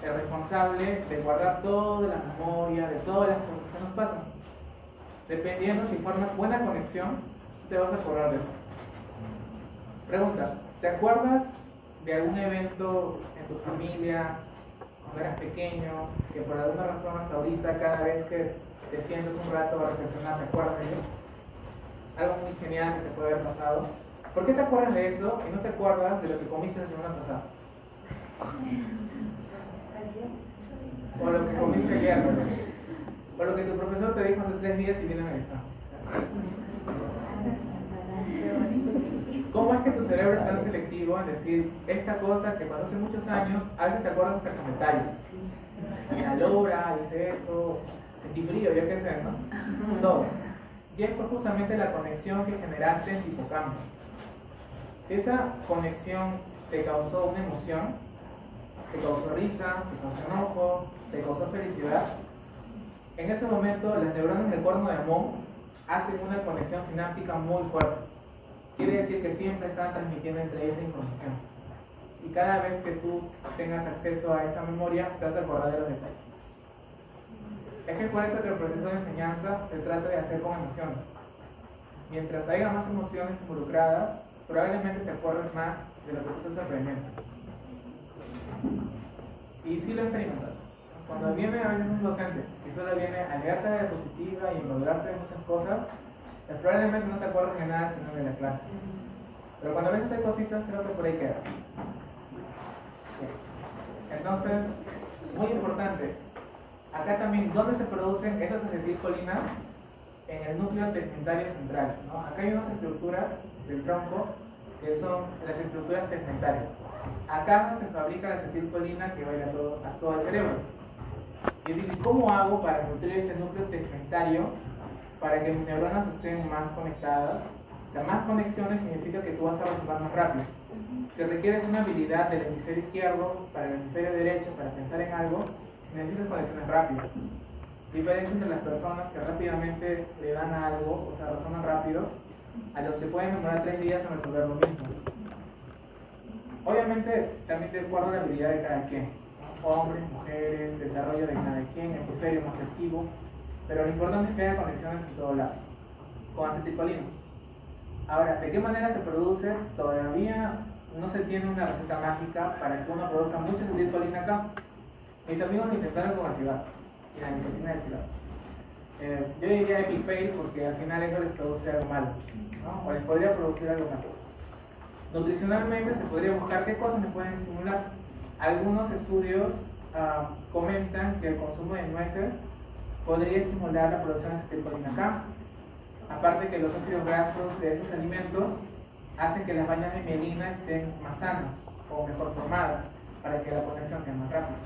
el responsable de guardar toda la memoria de todas las cosas que nos pasan. Dependiendo si formas buena conexión, te vas a acordar de eso. Pregunta, ¿te acuerdas de algún evento en tu familia cuando eras pequeño que por alguna razón hasta ahorita cada vez que te sientes un rato a reflexionar te acuerdas de ello? Algo muy genial que te puede haber pasado. ¿Por qué te acuerdas de eso y no te acuerdas de lo que comiste la semana pasada? O lo que comiste ayer, ¿verdad? O lo que tu profesor te dijo hace 3 días y viene a examen. ¿Cómo es que tu cerebro es tan selectivo en decir esta cosa que pasó hace muchos años, a veces te acuerdas hasta con detalles? Mira, Laura, hice eso, sentí frío, yo qué sé, ¿no? Todo. Y es justamente la conexión que generaste en tu hipocampo. Si esa conexión te causó una emoción, te causó risa, te causó enojo, te causó felicidad, en ese momento las neuronas del cuerno de Moe hacen una conexión sináptica muy fuerte. Quiere decir que siempre están transmitiendo entre ellas la información. Y cada vez que tú tengas acceso a esa memoria, te vas a acordar de los detalles. Es que por eso que el proceso de enseñanza se trata de hacer con emociones. Mientras haya más emociones involucradas, probablemente te acuerdes más de lo que tú estás aprendiendo. Y sí lo he experimentado. Cuando viene a veces un docente y solo viene a leerte de diapositiva y enrollarte de muchas cosas, probablemente no te acuerdas de nada sino de la clase. Pero cuando a veces hay cositas, creo que por ahí queda. Entonces, muy importante, acá también, ¿dónde se producen esas acetilcolinas? en el núcleo tegmentario central, ¿no? Acá hay unas estructuras del tronco que son las estructuras tegmentarias. Acá se fabrica la acetilcolina que va a ir a todo el cerebro. Y es decir, ¿cómo hago para nutrir ese núcleo tegmentario para que mis neuronas estén más conectadas? O sea, más conexiones significa que tú vas a razonar más rápido. Si requieres una habilidad del hemisferio izquierdo para el hemisferio derecho para pensar en algo, necesitas conexiones rápidas. Diferencia entre las personas que rápidamente le dan a algo, o sea, razonan rápido, a los que pueden demorar 3 días en resolver lo mismo. Obviamente, también de acuerdo a la habilidad de cada quien, ¿no? Hombres, mujeres, desarrollo de cada quien, hemisferio más activo, pero lo importante es que haya conexiones en todo lado, con acetilcolina. Ahora, ¿de qué manera se produce? Todavía no se tiene una receta mágica para que uno produzca mucha acetilcolina acá. Mis amigos lo intentaron con el cigarro y la nicotina del cigarro. Yo diría epic fail porque al final eso les produce algo malo, ¿no? O les podría producir algo malo. Nutricionalmente se podría buscar qué cosas me pueden estimular. Algunos estudios comentan que el consumo de nueces podría estimular la producción de acetilcolina acá. Aparte que los ácidos grasos de esos alimentos hacen que las bañas de mielina estén más sanas o mejor formadas para que la conexión sea más rápida.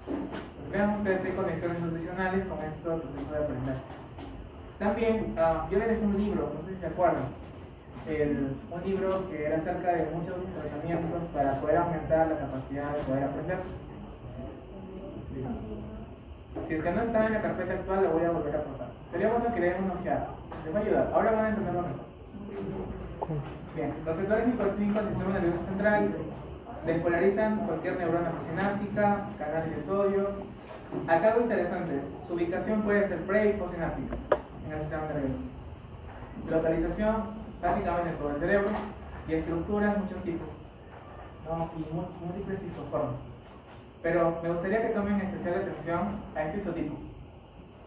Pues vean ustedes, hay conexiones nutricionales con esto proceso de aprender. También yo les dejé un libro, no sé si se acuerdan, un libro que era acerca de muchos tratamientos para poder aumentar la capacidad de poder aprender. Sí. Si es que no está en la carpeta actual, lo voy a volver a pasar. Sería bueno que le den una ojeada. Les va a ayudar. Ahora van a entenderlo mejor. Bien, los sectores nicotínicos del sistema nervioso central despolarizan cualquier neurona presináptica, canales de sodio. Acá algo interesante, su ubicación puede ser pre y postsináptica en el sistema nervioso. Localización, básicamente en todo el cerebro, y estructuras, muchos tipos, ¿no? Y múltiples isoformas. Pero me gustaría que tomen especial atención a este isotipo,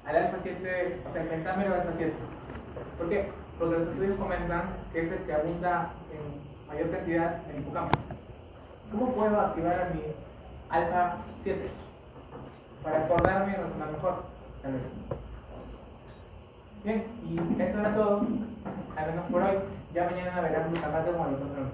al alfa 7, o sea, el pentámero alfa 7. ¿Por qué? Porque los estudios comentan que es el que abunda en mayor cantidad en el hipocampo. ¿Cómo puedo activar a mi alfa 7? Para acordarme y razonar mejor, tal vez. Bien, y eso era todo, al menos por hoy. Ya mañana verán un glutamato como lo pasamos.